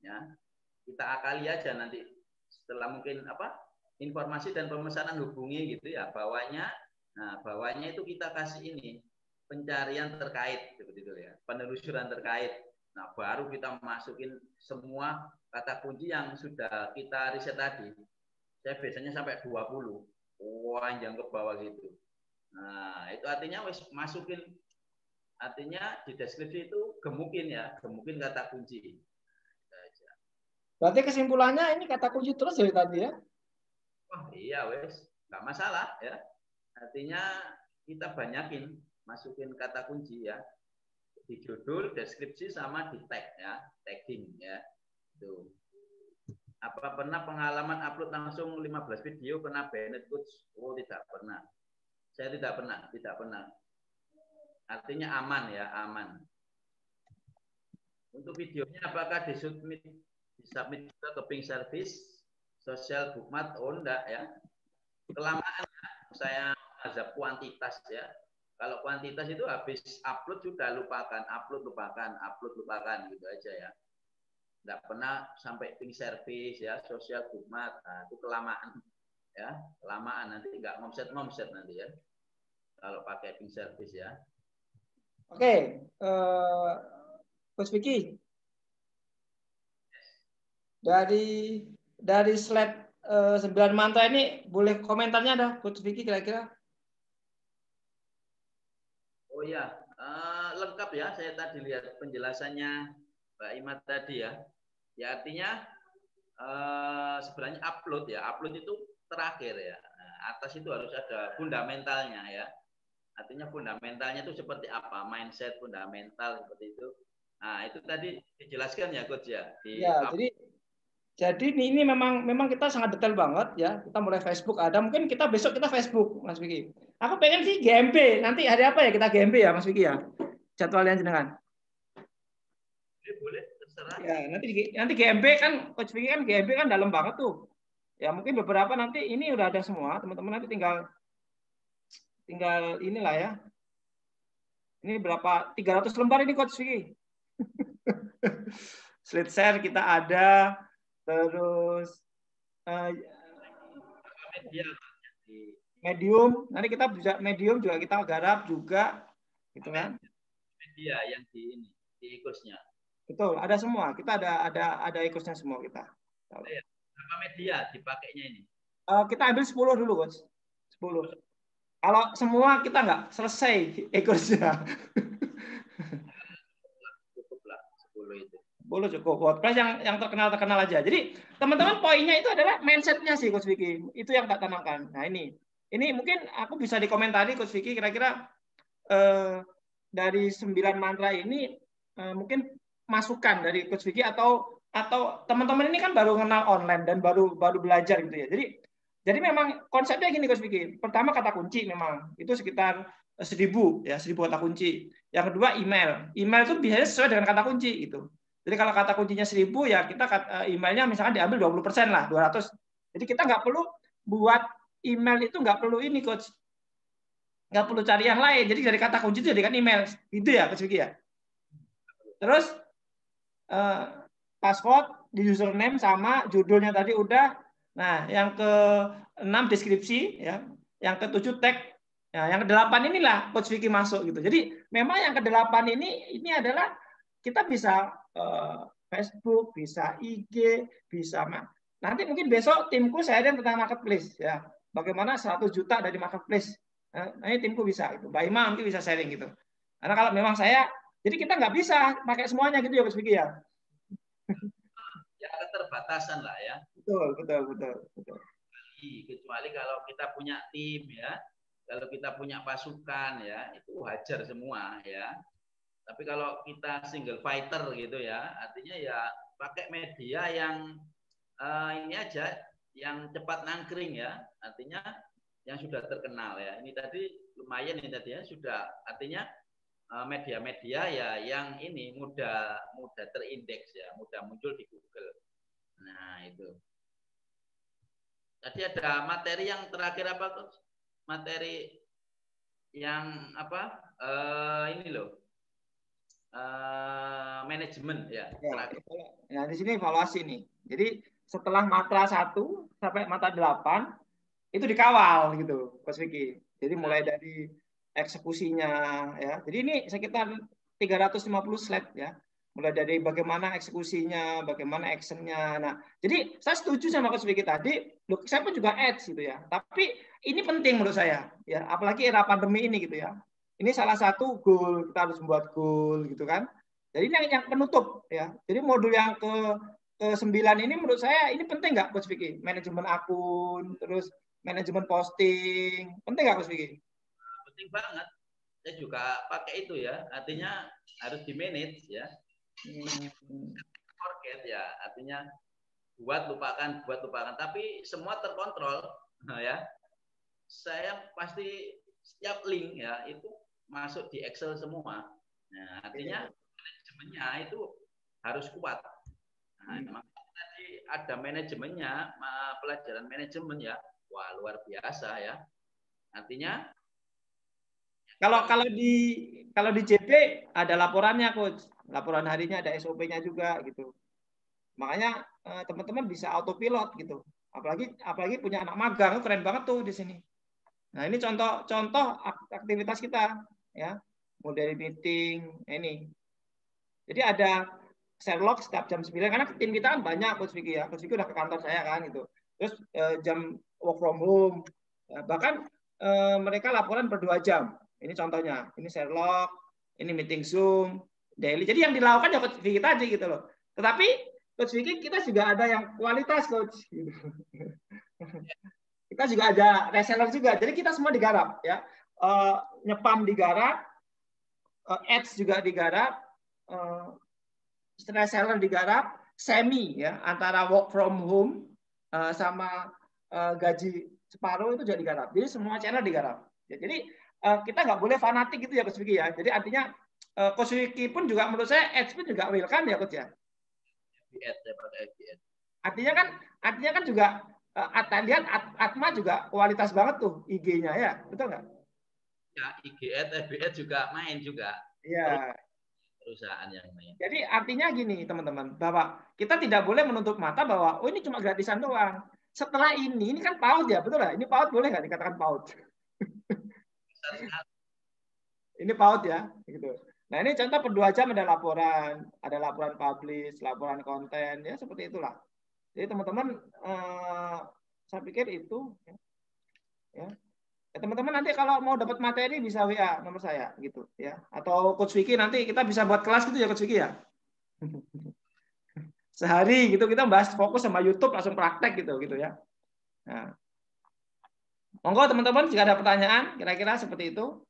Ya. Kita akali aja nanti setelah mungkin informasi dan pemesanan hubungi gitu ya, bawahnya. Nah, bawahnya itu kita kasih ini pencarian terkait seperti itu ya, penelusuran terkait. Nah, baru kita masukin semua kata kunci yang sudah kita riset tadi. Saya biasanya sampai 20. Panjang ke bawah gitu. Nah, itu artinya wis masukin, artinya di deskripsi itu gemukin ya, gemukin kata kunci. Berarti kesimpulannya ini kata kunci terus ya tadi ya? Wah, iya wis, nggak masalah ya. Artinya kita banyakin masukin kata kunci ya di judul, deskripsi sama di tag ya, tagging ya. Itu. Apa pernah pengalaman upload langsung 15 video kena banned coach? Oh, tidak pernah. Saya tidak pernah. Artinya aman ya, aman. Untuk videonya apakah disubmit juga ke Ping Service? Sosial bookmark, oh enggak ya. Kelamaan ya. Saya azab kuantitas ya. Kalau kuantitas itu habis upload sudah lupakan, upload lupakan gitu aja ya. Enggak pernah sampai ping service ya, sosial bookmark. Nah, itu kelamaan ya, kelamaan nanti enggak ngomset nanti ya. Kalau pakai ping service ya. Oke, Coach Vicky. Dari slide 9 mantra ini boleh komentarnya ada Coach Vicky kira-kira? Oh ya, lengkap ya. Saya tadi lihat penjelasannya Mbak Ima tadi ya. Ya artinya sebenarnya upload itu terakhir ya. Nah, atas itu harus ada fundamentalnya ya. Artinya fundamentalnya itu seperti apa? Mindset fundamental seperti itu. Nah itu tadi dijelaskan ya Coach ya. Jadi ini memang kita sangat detail banget ya. Kita mulai Facebook ada, mungkin kita besok kita Facebook Mas Vicky. Aku pengen sih GMP. Nanti hari apa ya kita GMP ya Mas Vicky ya? Jadwalnya jenengan. Boleh, terserah. Ya, nanti GMP kan Coach Vicky kan GMP kan dalam banget tuh. Ya mungkin beberapa nanti ini udah ada semua, teman-teman nanti tinggal inilah ya. Ini berapa? 300 lembar ini Coach Vicky. Slide share kita ada, terus medium. Nanti kita bisa medium juga kita garap juga, gitu kan? Media yang di e-course-nya. Betul, ada semua. Kita ada e-course-nya semua kita. Berapa media dipakainya ini? Kita ambil 10 dulu, Coach. 10. Kalau semua kita nggak selesai e-course-nya. Cukuplah 10 itu. Boleh cukup. WordPress yang terkenal aja. Jadi teman-teman poinnya itu adalah mindset-nya sih Coach Vicky. Itu yang tak tanamkan. Nah ini mungkin aku bisa dikomentari Coach Vicky kira-kira dari 9 mantra ini mungkin masukan dari Coach Vicky atau teman-teman ini kan baru kenal online dan baru belajar gitu ya. Jadi memang konsepnya gini Coach Vicky. Pertama kata kunci memang itu sekitar 1000 kata kunci. Yang kedua email. Email itu biasanya sesuai dengan kata kunci gitu. Jadi kalau kata kuncinya 1000 ya kita emailnya misalkan diambil 20% lah, 200. Jadi kita nggak perlu buat email itu nggak perlu ini Coach. Nggak perlu cari yang lain. Jadi dari kata kunci itu jadikan email. Gitu ya Coach Vicky ya. Terus password di username sama judulnya tadi udah. Nah, yang ke-6 deskripsi ya. Yang ke-7 tag. Nah, yang ke-8 inilah Coach Vicky masuk gitu. Jadi memang yang ke-8 ini adalah kita bisa Facebook, bisa IG, bisa nanti mungkin besok timku saya dan tentang marketplace ya. Bagaimana 100 juta dari marketplace. Nah, ini timku bisa itu. Mbak Ima mungkin bisa sharing gitu. Karena kalau memang jadi kita nggak bisa pakai semuanya gitu ya Coach Vicky ya. Ya keterbatasan lah ya. Betul. Kecuali kalau kita punya tim ya. Kalau kita punya pasukan ya, itu wajar semua ya. Tapi kalau kita single fighter gitu ya, artinya ya pakai media yang ini aja, yang cepat nangkring ya, artinya yang sudah terkenal ya. Ini tadi lumayan ini tadi ya, sudah artinya media-media ya yang ini mudah terindeks ya, mudah muncul di Google. Nah itu. Tadi ada materi yang terakhir apa tuh? Materi yang apa? Ini loh. Manajemen ya. Nah, di sini evaluasi nih. Jadi setelah matra 1 sampai matra 8 itu dikawal gitu, Coach Vicky. Jadi mulai dari eksekusinya ya. Jadi ini sekitar 350 slide ya. Mulai dari bagaimana eksekusinya, bagaimana actionnya. Nah, jadi saya setuju sama Coach Vicky tadi. Loh, saya pun juga ads gitu ya. Tapi ini penting menurut saya ya, apalagi era pandemi ini gitu ya. Ini salah satu goal, kita harus membuat goal gitu kan. Jadi ini yang penutup ya. Jadi modul yang ke-9 ini menurut saya ini penting nggak Coach Vicky? Manajemen akun, terus manajemen posting, penting nggak Coach Vicky? Penting banget. Saya juga pakai itu ya. Artinya harus di manage ya. Forget ya. Artinya buat lupakan. Tapi semua terkontrol ya. Saya pasti setiap link ya itu masuk di Excel semua. Nah, artinya manajemennya itu harus kuat. Nah, makanya tadi ada manajemennya, pelajaran manajemen ya. Wah, luar biasa ya. Artinya kalau di JP ada laporannya, Coach. Laporan harinya ada SOP-nya juga gitu. Makanya teman-teman bisa autopilot gitu. Apalagi punya anak magang, keren banget tuh di sini. Nah, ini contoh aktivitas kita ya. Mulai dari meeting ini. Jadi ada Sherlock setiap jam 9 karena tim kita kan banyak, Coach Vicky ya. Coach Vicky udah ke kantor saya kan gitu. Terus jam work from home. Bahkan mereka laporan per 2 jam. Ini contohnya. Ini Sherlock, ini meeting Zoom, daily. Jadi yang dilakukan ya Coach Vicky tadi gitu loh. Tetapi Coach Vicky kita juga ada yang kualitas, Coach. Kita juga ada reseller juga. Jadi kita semua digarap ya. Nyepam digarap, ads juga digarap, reseller digarap, semi ya, antara work from home sama gaji separuh itu juga digarap. Jadi semua channel digarap. Ya, jadi kita nggak boleh fanatik gitu ya Coach Vicky ya. Jadi artinya Coach Vicky pun juga menurut saya ads pun juga welcome ya Coach ya. Artinya kan juga lihat Atma juga kualitas banget tuh IG-nya ya, betul nggak? Ya, IG FB juga main juga. Iya. Perusahaan yang main. Jadi artinya gini teman-teman, bahwa kita tidak boleh menutup mata bahwa oh ini cuma gratisan doang. Setelah ini kan PAUD ya, betul nggak? Ini PAUD boleh nggak dikatakan PAUD? Ini PAUD ya, gitu. Nah ini contoh per 2 jam ada laporan publish, laporan konten, ya seperti itulah. Jadi teman-teman, saya pikir itu, ya. Teman-teman nanti kalau mau dapat materi bisa WA nomor saya gitu ya, atau Coach Vicky nanti kita bisa buat kelas gitu ya Coach Vicky ya. Sehari gitu kita bahas fokus sama YouTube langsung praktek gitu ya. Nah. Monggo teman-teman jika ada pertanyaan kira-kira seperti itu.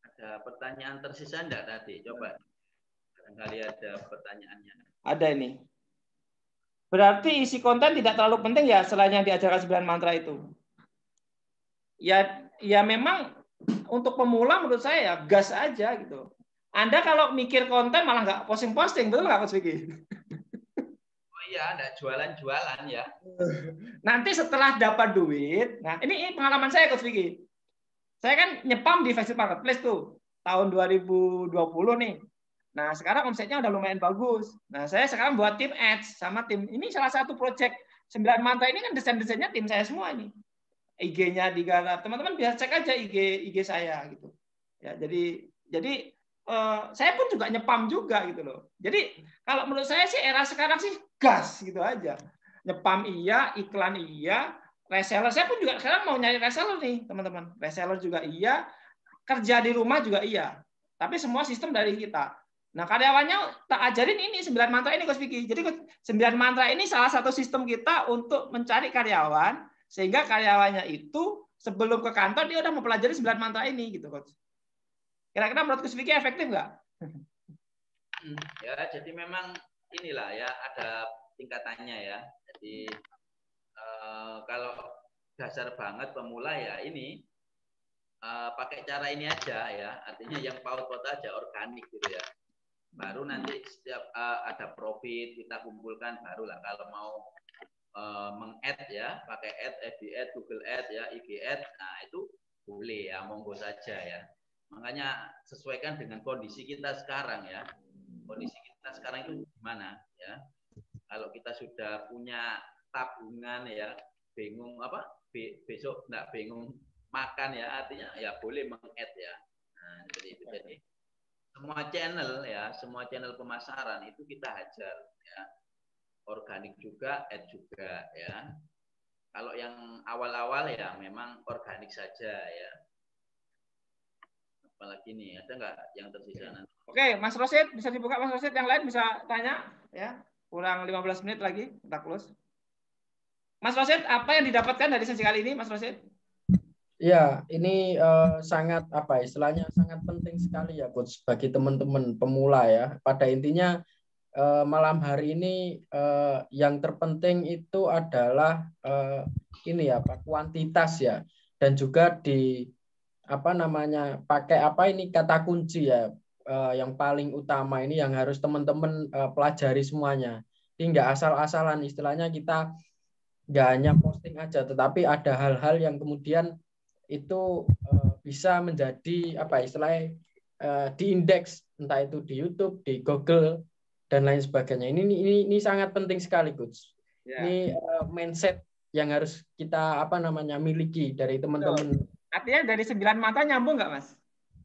Ada pertanyaan tersisa enggak tadi? Coba. Barangkali ada pertanyaannya. Ada ini. Berarti isi konten tidak terlalu penting ya selain yang diajarkan 9 mantra itu. Ya memang untuk pemula menurut saya ya gas aja gitu. Anda kalau mikir konten malah nggak posting-posting, betul nggak Coach Vicky? Oh iya, nggak jualan-jualan ya. Nanti setelah dapat duit, nah ini pengalaman saya Coach Vicky. Saya kan nyepam di Facebook Marketplace tuh tahun 2020 nih. Nah, sekarang omsetnya udah lumayan bagus. Nah, saya sekarang buat tim ads sama tim. Ini salah satu project 9 mantra ini kan desain-desainnya tim saya semua ini. IG-nya digarap. Teman-teman bisa cek aja IG saya gitu. Ya, jadi saya pun juga nyepam juga gitu loh. Jadi kalau menurut saya sih era sekarang sih gas gitu aja. Nyepam iya, iklan iya, reseller. Saya pun juga sekarang mau nyari reseller nih, teman-teman. Reseller juga iya, kerja di rumah juga iya. Tapi semua sistem dari kita. Nah, karyawannya tak ajarin ini 9 mantra ini Coach Vicky. Jadi 9 mantra ini salah satu sistem kita untuk mencari karyawan sehingga karyawannya itu sebelum ke kantor dia udah mempelajari 9 mantra ini gitu Coach. Kira-kira menurut Coach Vicky efektif nggak? Ya, jadi memang inilah ya ada tingkatannya ya. Jadi kalau dasar banget pemula ya ini pakai cara ini aja ya. Artinya yang paut-paut aja organik gitu ya. Baru nanti setiap ada profit kita kumpulkan barulah kalau mau meng-add ya, pakai FB ad, Google Ad ya, IG Ad, nah itu boleh ya, monggo saja ya. Makanya sesuaikan dengan kondisi kita sekarang ya. Kondisi kita sekarang itu gimana ya? Kalau kita sudah punya tabungan ya, bingung apa? Besok nggak bingung makan ya, artinya ya boleh meng-add ya. Nah, seperti itu jadi. Semua channel pemasaran itu kita hajar ya. Organik juga, ad juga ya. Kalau yang awal-awal ya memang organik saja ya. Apalagi nih, ada nggak yang tersisa nanti? Oke, Mas Rosid bisa dibuka Mas Rosid, yang lain bisa tanya ya. Kurang 15 menit lagi kita close. Mas Rosid, apa yang didapatkan dari sesi kali ini Mas Rosid? Ya, ini sangat istilahnya sangat penting sekali ya Coach bagi teman-teman pemula ya. Pada intinya malam hari ini yang terpenting itu adalah ini ya Pak, kuantitas ya, dan juga pakai ini kata kunci ya. yang paling utama ini yang harus teman-teman pelajari semuanya. Jadi nggak asal-asalan, istilahnya kita nggak hanya posting aja, tetapi ada hal-hal yang kemudian itu bisa menjadi apa istilahnya diindeks, entah itu di YouTube, di Google dan lain sebagainya. Ini sangat penting sekali, Coach. Ini mindset yang harus kita miliki dari teman-teman. Artinya dari 9 mata nyambung nggak, Mas?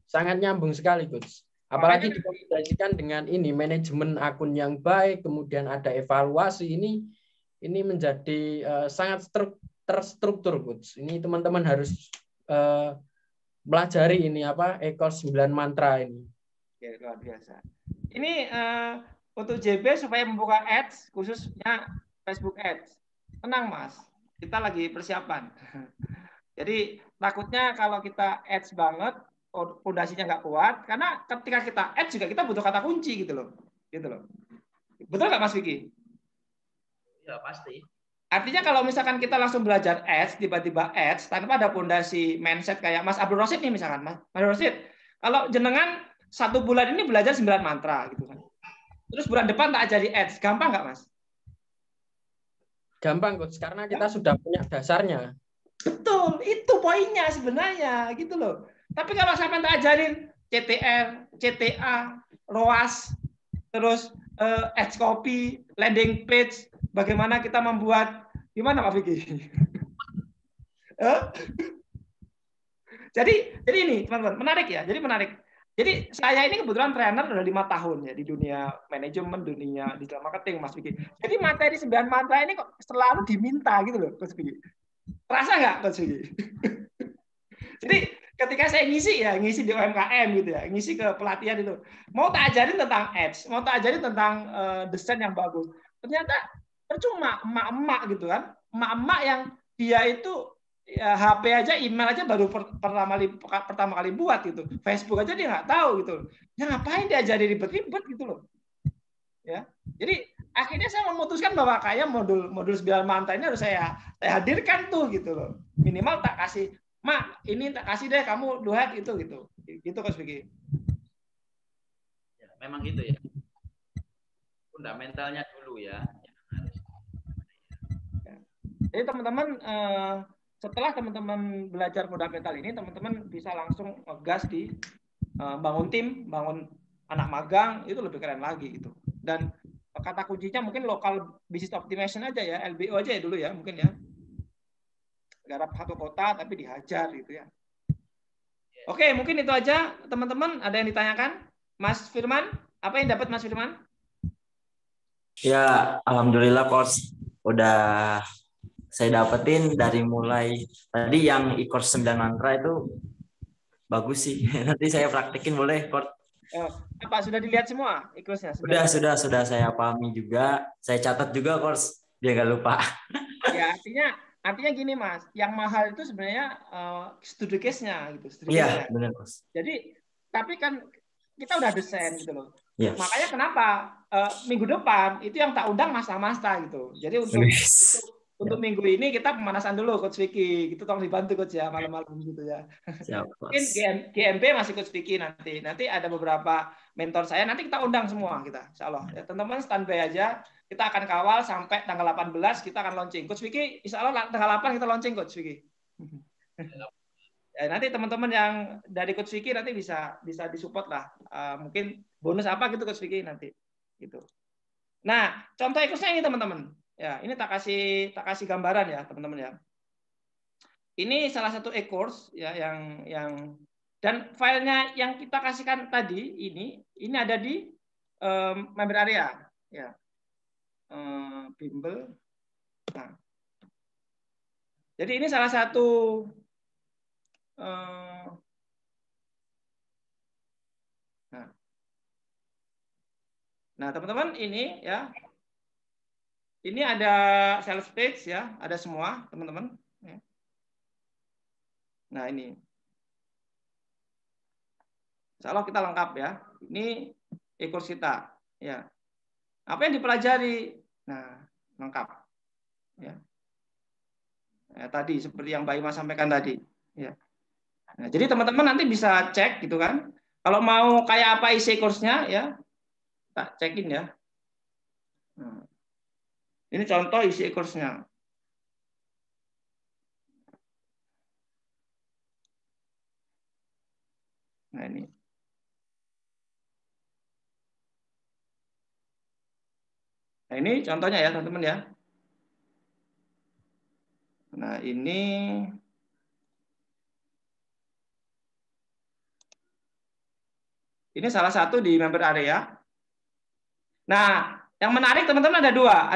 Sangat nyambung sekali, Coach. Apalagi dikombinasikan dengan ini manajemen akun yang baik, kemudian ada evaluasi, ini menjadi sangat terstruktur, Coach. Ini teman-teman harus pelajari ini e-course 9 mantra ini. Ya, luar biasa. Ini untuk JB supaya membuka ads, khususnya Facebook Ads. Tenang, Mas. Kita lagi persiapan. Jadi takutnya kalau kita ads banget, fondasinya nggak kuat, karena ketika kita ads juga kita butuh kata kunci gitu loh. Betul nggak, Mas Vicky? Ya, pasti. Artinya kalau misalkan kita langsung belajar ads, tiba-tiba ads tanpa ada fondasi mindset kayak Mas Abdul Rosid nih misalkan, Mas Abdul Rosid, kalau jenengan 1 bulan ini belajar 9 mantra gitu kan. Terus bulan depan tak jadi ads, gampang nggak, Mas? Gampang, Coach, karena kita sudah punya dasarnya. Betul, itu poinnya sebenarnya gitu loh. Tapi kalau sampai tak ajarin CTR, CTA, ROAS, terus ads copy, landing page, bagaimana kita membuat, gimana Pak Vicky? Jadi ini teman-teman, menarik ya. Jadi saya ini kebetulan trainer udah 5 tahun ya di dunia manajemen, dunia digital marketing, Mas Vicky. Jadi materi 9 mantra ini kok selalu diminta gitu loh, Mas Vicky. Terasa nggak, Mas Vicky? Jadi ketika saya ngisi di UMKM gitu ya, ngisi ke pelatihan itu, mau tak ajarin tentang ads, mau tak ajarin tentang desain yang bagus. Ternyata percuma, emak-emak gitu kan, emak-emak yang dia itu ya, HP aja, email aja baru pertama kali buat gitu, Facebook aja dia nggak tahu gitu, ya ngapain diajari ribet-ribet gitu loh, ya. Jadi akhirnya saya memutuskan bahwa kayak modul 9 mantra ini harus saya hadirkan tuh gitu loh, minimal tak kasih, Mak ini tak kasih deh kamu duet gitu Coach Vicky. Ya, memang gitu ya, fundamentalnya dulu ya. Jadi teman-teman setelah teman-teman belajar fundamental ini, teman-teman bisa langsung ngegas di bangun tim, bangun anak magang, itu lebih keren lagi gitu. Dan kata kuncinya mungkin local business optimization aja ya, LBO aja ya dulu ya, mungkin ya. Garap 1 kota tapi dihajar gitu ya. Oke, mungkin itu aja teman-teman. Ada yang ditanyakan? Mas Firman, apa yang dapat Mas Firman? Ya, alhamdulillah Coach. Udah saya dapetin dari mulai tadi yang e-course 9 mantra itu bagus sih. Nanti saya praktekin boleh, Coach. Apa sudah dilihat semua e-course-nya? Sudah saya pahami juga. Saya catat juga, Coach, biar nggak lupa. Ya, artinya gini Mas, yang mahal itu sebenarnya studi case-nya gitu. Iya, benar, Coach. Jadi, tapi kan kita udah desain gitu loh. Yes. Makanya kenapa minggu depan itu yang tak undang Mas-Masta gitu. Jadi untuk minggu ini kita pemanasan dulu Coach Vicky, gitu tolong dibantu Coach ya malam-malam gitu ya. Siap, mungkin GMP masih Coach Vicky nanti ada beberapa mentor saya, nanti kita undang semua kita, insya Allah. Ya, teman-teman standby aja, kita akan kawal sampai tanggal 18 kita akan launching. Coach Vicky, insya Allah tanggal 8 kita launching Coach Vicky. Ya, nanti teman-teman yang dari Coach Vicky nanti bisa disupport lah. Mungkin bonus apa gitu Coach Vicky nanti, gitu. Nah, contoh e-course-nya ini teman-teman. Ya, ini tak kasih gambaran ya teman-teman ya. Ini salah satu e-course ya yang dan filenya yang kita kasihkan tadi ini ada di member area ya. Bimbel. Nah. Jadi ini salah satu Nah, teman-teman ini ya. Ini ada sales page ya, ada semua teman-teman. Nah ini, insya Allah kita lengkap ya. Ini e-course kita, ya. Apa yang dipelajari? Nah lengkap, ya. Tadi seperti yang Mbak Ima sampaikan tadi, ya. Nah, jadi teman-teman nanti bisa cek gitu kan. Kalau mau kayak apa isi kursnya ya, tak cekin ya. Ini contoh isi kursnya. Nah ini. Nah ini contohnya ya teman-teman ya. Nah ini salah satu di member area. Nah, yang menarik teman-teman ada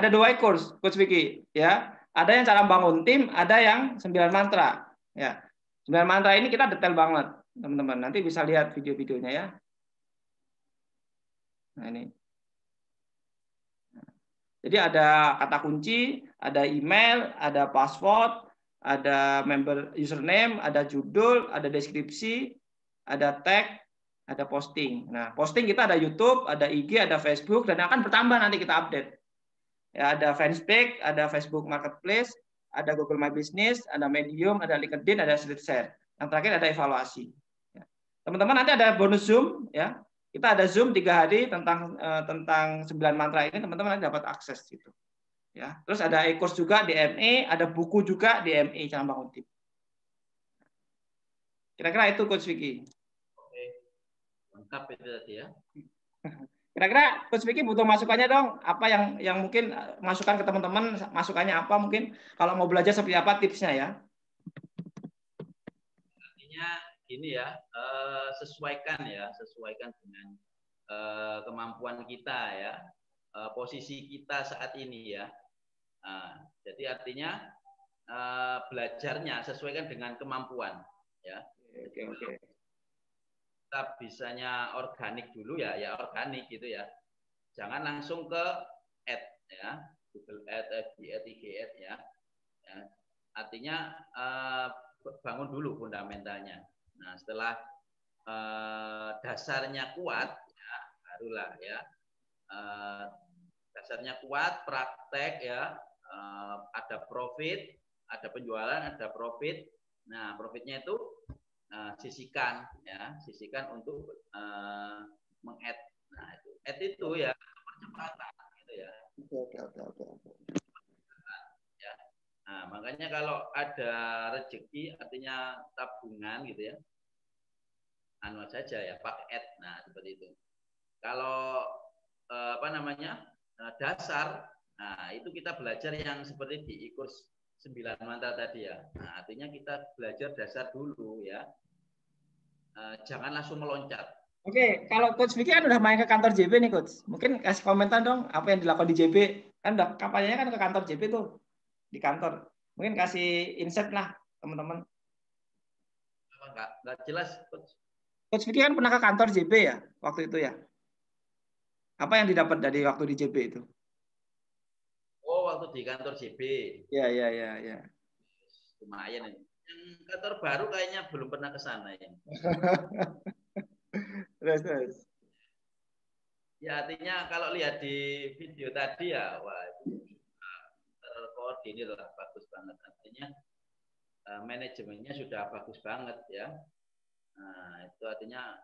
dua e-course Coach Vicky ya. Ada yang cara bangun tim, ada yang 9 mantra ya. 9 mantra ini kita detail banget teman-teman. Nanti bisa lihat video-videonya ya. Nah ini. Jadi ada kata kunci, ada email, ada password, ada member username, ada judul, ada deskripsi, ada tag, ada posting. Nah, posting kita ada YouTube, ada IG, ada Facebook, dan akan bertambah nanti kita update. Ya, ada Fanspage, ada Facebook Marketplace, ada Google My Business, ada Medium, ada LinkedIn, ada SleepShare. Yang terakhir ada evaluasi. Teman-teman nanti ada bonus Zoom, ya. Kita ada Zoom 3 hari tentang 9 mantra ini, teman-teman nanti dapat akses gitu. Ya. Terus ada e-course juga di ME, ada buku juga di ME cara bangun tim. Kira-kira itu Coach Vicky. Oke. Lengkap itu tadi ya. Kira-kira Coach Vicky butuh masukannya dong. Apa yang mungkin masukan ke teman-teman, masukannya apa mungkin kalau mau belajar seperti apa tipsnya ya? Artinya ini ya, sesuaikan dengan kemampuan kita ya, posisi kita saat ini ya. Jadi artinya belajarnya sesuaikan dengan kemampuan ya. Oke. Kita bisanya organik dulu ya organik gitu ya. Jangan langsung ke ad ya, Google Ad, FB Ad, IG Ad ya. Artinya bangun dulu fundamentalnya. Nah, setelah dasarnya kuat ya, barulah ya. Dasarnya kuat, praktek ya, ada profit, ada penjualan, ada profit. Nah, profitnya itu sisihkan untuk meng-add. Nah, itu add itu ya percepatan gitu ya. Oke. Ya. Nah, makanya kalau ada rezeki artinya tabungan gitu ya. Anu saja ya, pakai add. Nah, seperti itu. Kalau dasar, nah itu kita belajar yang seperti di e-course 9 mantra tadi ya. Nah, artinya kita belajar dasar dulu ya. Jangan langsung meloncat. Oke, kalau Coach Vicky kan udah main ke kantor JB nih Coach. Mungkin kasih komentar dong apa yang dilakukan di JB. Kan udah kampanyenya kan ke kantor JB tuh. Di kantor. Mungkin kasih insight lah teman-teman. Enggak jelas Coach. Coach Vicky kan pernah ke kantor JB ya waktu itu ya. Apa yang didapat dari waktu di JB itu? Oh, waktu di kantor JB. Iya. Lumayan ini. Yang kantor baru kayaknya belum pernah ke sana ya. Terus. Ya artinya kalau lihat di video tadi ya, wah itu terkoordinir lah, bagus banget. Artinya manajemennya sudah bagus banget ya. Nah, itu artinya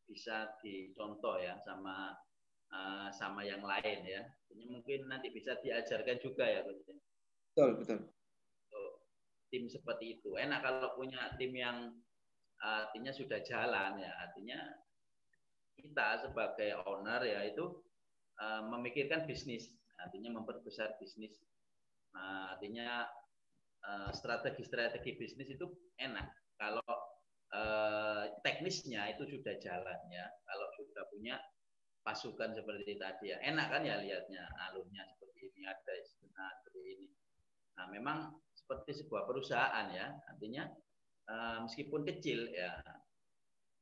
bisa dicontoh ya sama yang lain ya. Ini mungkin nanti bisa diajarkan juga ya. Betul. Tim seperti itu. Enak kalau punya tim yang artinya sudah jalan ya. Artinya kita sebagai owner ya itu memikirkan bisnis. Artinya memperbesar bisnis. Artinya strategi bisnis itu enak kalau teknisnya itu sudah jalan ya. Kalau sudah punya pasukan seperti tadi ya. Enak kan ya lihatnya alurnya seperti ini, ada seperti ini. Nah, memang seperti sebuah perusahaan ya, artinya meskipun kecil ya,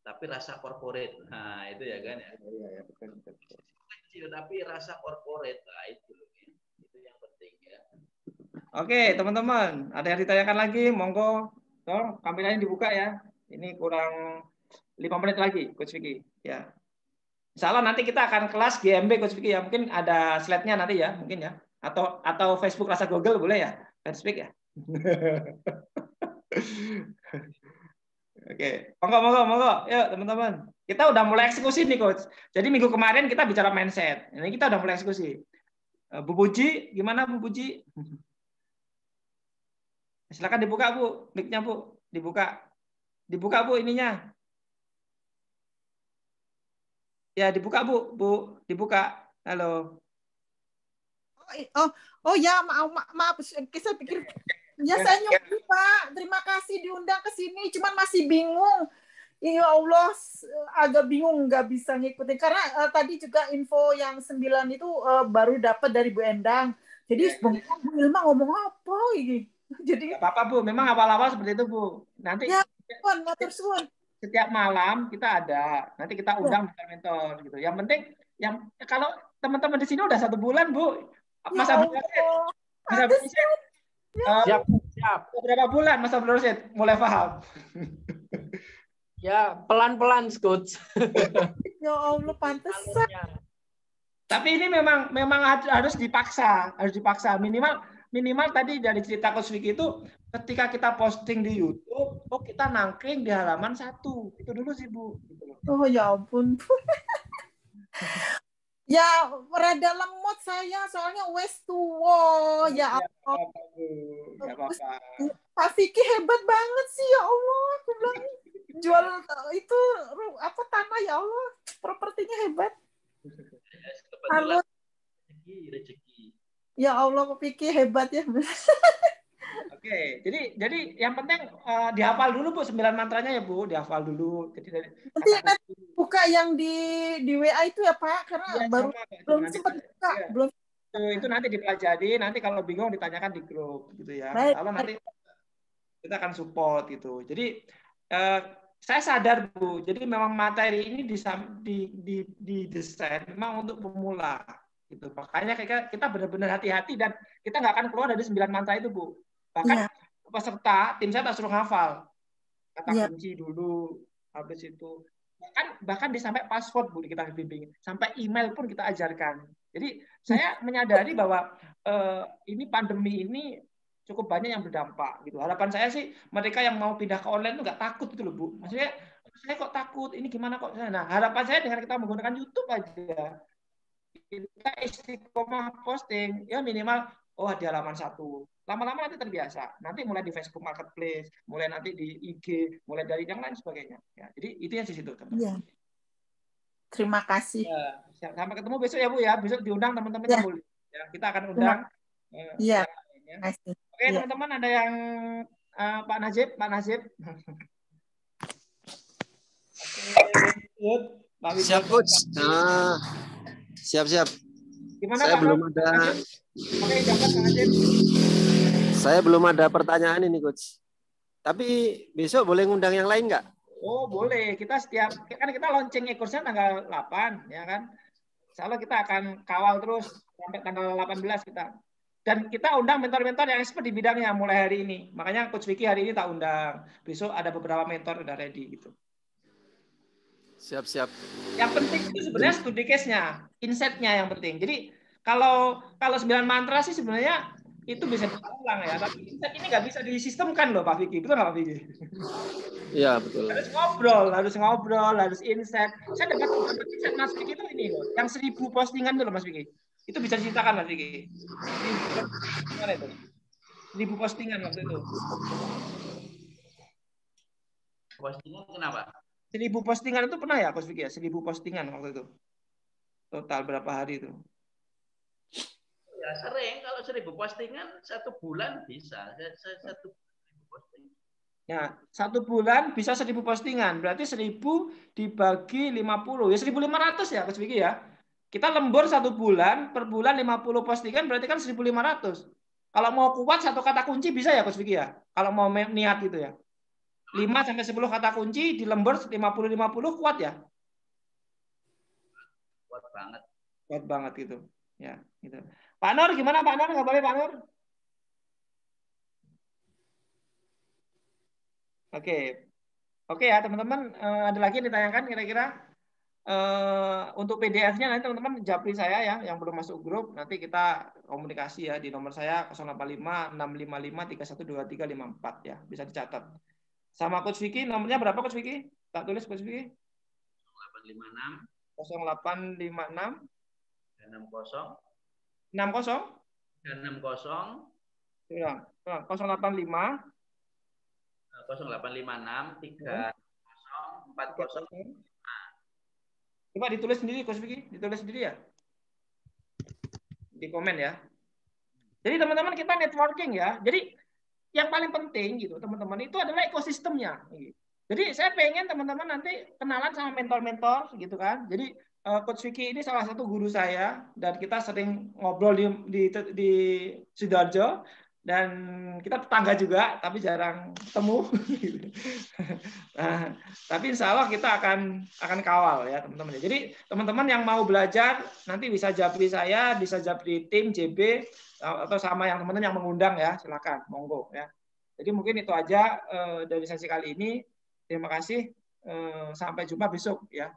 tapi rasa corporate. Nah, itu ya kan ya. Iya, betul. Kecil tapi rasa corporate. Nah, itu yang penting ya. Oke, teman-teman, ada yang ditanyakan lagi? Monggo, tolong kameranya dibuka ya. Ini kurang 5 menit lagi, Coach Vicky. Ya. Insyaallah nanti kita akan kelas GMB Coach Vicky ya. Mungkin ada slide-nya nanti ya, mungkin ya. Atau Facebook rasa Google boleh ya? Speak ya. Oke, monggo. Yuk teman-teman. Kita udah mulai eksekusi nih Coach. Jadi minggu kemarin kita bicara mindset. Ini kita udah mulai eksekusi. Bu Puji, gimana Bu Puji? Silakan dibuka Bu, mic-nya Bu, dibuka. Dibuka Bu ininya. Ya, dibuka Bu, dibuka. Halo. Oh ya, maaf, saya pikir ya saya nyuruh Pak. Terima kasih diundang ke sini, cuman masih bingung. Ya Allah, agak bingung nggak bisa ngikutin karena tadi juga info yang 9 itu baru dapat dari Bu Endang. Jadi Bu Ilma ngomong apa ini? Jadi nggak apa-apa Bu, memang awal-awal seperti itu Bu. Nanti ya, matur suwun. Setiap malam kita ada, nanti kita undang mentor gitu. Yang penting, kalau teman-teman di sini udah 1 bulan Bu, Mas Abdul Rosid bisa Siap. Berapa bulan Mas Abdul Rosid mulai paham? Ya, pelan-pelan, Coach. Ya Allah, pantesan. Tapi ini memang harus dipaksa, minimal tadi dari cerita Coach Vicky itu ketika kita posting di YouTube, kita nangkring di halaman 1. Itu dulu sih Bu. Oh ya ampun. Ya, rada lemot saya, soalnya wes tua. Ya Allah. Pak Vicky hebat banget sih, ya Allah. Aku bilang, jual itu apa tanah, ya Allah. Propertinya hebat. Halo. Rezeki. Ya Allah, Pak Vicky hebat ya. Oke, jadi yang penting dihafal dulu Bu 9 mantranya ya Bu, dihafal dulu. Jadi nanti buka yang di WA itu ya Pak, karena ya, baru belum sempat buka, ya. belum. Itu nanti dipelajari, nanti kalau bingung ditanyakan di grup gitu ya. Kalau nanti kita akan support gitu. Jadi saya sadar Bu, jadi memang materi ini didesain memang untuk pemula gitu. Makanya kita benar-benar hati-hati dan kita nggak akan keluar dari 9 mantra itu Bu. Bahkan peserta tim saya tak suruh hafal kata kunci dulu, habis itu bahkan sampai password Bu kita bimbing, sampai email pun kita ajarkan. Jadi saya menyadari bahwa ini pandemi ini cukup banyak yang berdampak gitu. Harapan saya sih mereka yang mau pindah ke online itu nggak takut gitu loh Bu. Maksudnya saya kok takut, ini gimana kok? Nah harapan saya dengan kita menggunakan YouTube aja, kita istiqomah posting ya minimal di halaman 1. Lama-lama nanti terbiasa. Nanti mulai di Facebook Marketplace, mulai nanti di IG, mulai dari yang lain sebagainya. Ya, jadi itu yang di situ. Ya. Terima kasih. Ya, sampai ketemu besok ya Bu ya. Besok diundang teman-teman yang boleh. Ya, kita akan undang. Iya. Oke teman-teman, ada yang Pak Najib. Siap Coach. Siap. Gimana saya Pak belum ada. Oke, jangan Pak Najib. Saya belum ada pertanyaan ini Coach. Tapi besok boleh ngundang yang lain nggak? Oh boleh. Kita kita launching e-course-nya tanggal 8 ya kan. Insya Allah kita akan kawal terus sampai tanggal 18 kita. Dan kita undang mentor-mentor yang expert di bidangnya mulai hari ini. Makanya Coach Vicky hari ini tak undang. Besok ada beberapa mentor udah ready gitu. Siap. Yang penting itu sebenarnya studi case-nya, insight-nya yang penting. Jadi kalau 9 mantra sih sebenarnya itu bisa diulang ya, tapi insight ini nggak bisa disistemkan loh Pak Vicky, betul nggak Pak Vicky? Iya betul. Harus ngobrol, harus insight. Saya dapat insight Mas Vicky itu ini loh, yang 1000 postingan itu loh Mas Vicky. Itu bisa diceritakan Mas Vicky. Gimana itu? 1000 postingan waktu itu. Postingan kenapa? 1000 postingan itu pernah ya Coach Vicky ya? 1000 postingan waktu itu. Total berapa hari itu? Ya sering, kalau 1000 postingan 1 bulan bisa. 1 postingan. Ya, 1 bulan bisa 1000 postingan. Berarti 1000 dibagi 50. Ya 1500 ya Coach Vicky ya. Kita lembur 1 bulan, per bulan 50 postingan berarti kan 1500. Kalau mau kuat 1 kata kunci bisa ya Coach Vicky ya? Kalau mau niat gitu ya. 5 sampai 10 kata kunci di lembur 50 kuat ya? Kuat banget. Kuat banget gitu. Ya, gitu. Pak Nur gimana Pak Nur? Nggak boleh Pak Nur? Oke ya teman-teman, ada lagi yang ditanyakan kira-kira untuk PDF-nya nanti teman-teman japri saya ya yang belum masuk grup, nanti kita komunikasi ya di nomor saya 085 655 312354 ya, bisa dicatat. Sama Coach Vicky, nomornya berapa Coach Vicky? Tak tulis Coach Vicky. 0856 30 Coba ditulis sendiri, Coach Vicky, ditulis sendiri ya. Di komen ya. Jadi teman-teman kita networking ya. Jadi yang paling penting gitu teman-teman itu adalah ekosistemnya. Jadi saya pengen teman-teman nanti kenalan sama mentor-mentor gitu kan. Jadi Coach Vicky ini salah satu guru saya dan kita sering ngobrol di Sidoarjo dan kita tetangga juga tapi jarang ketemu. Nah, tapi insya Allah kita akan kawal ya teman-teman. Jadi teman-teman yang mau belajar nanti bisa japri saya, bisa japri tim JB atau sama yang teman-teman yang mengundang ya, silakan monggo ya. Jadi mungkin itu aja dari sesi kali ini. Terima kasih. Sampai jumpa besok ya.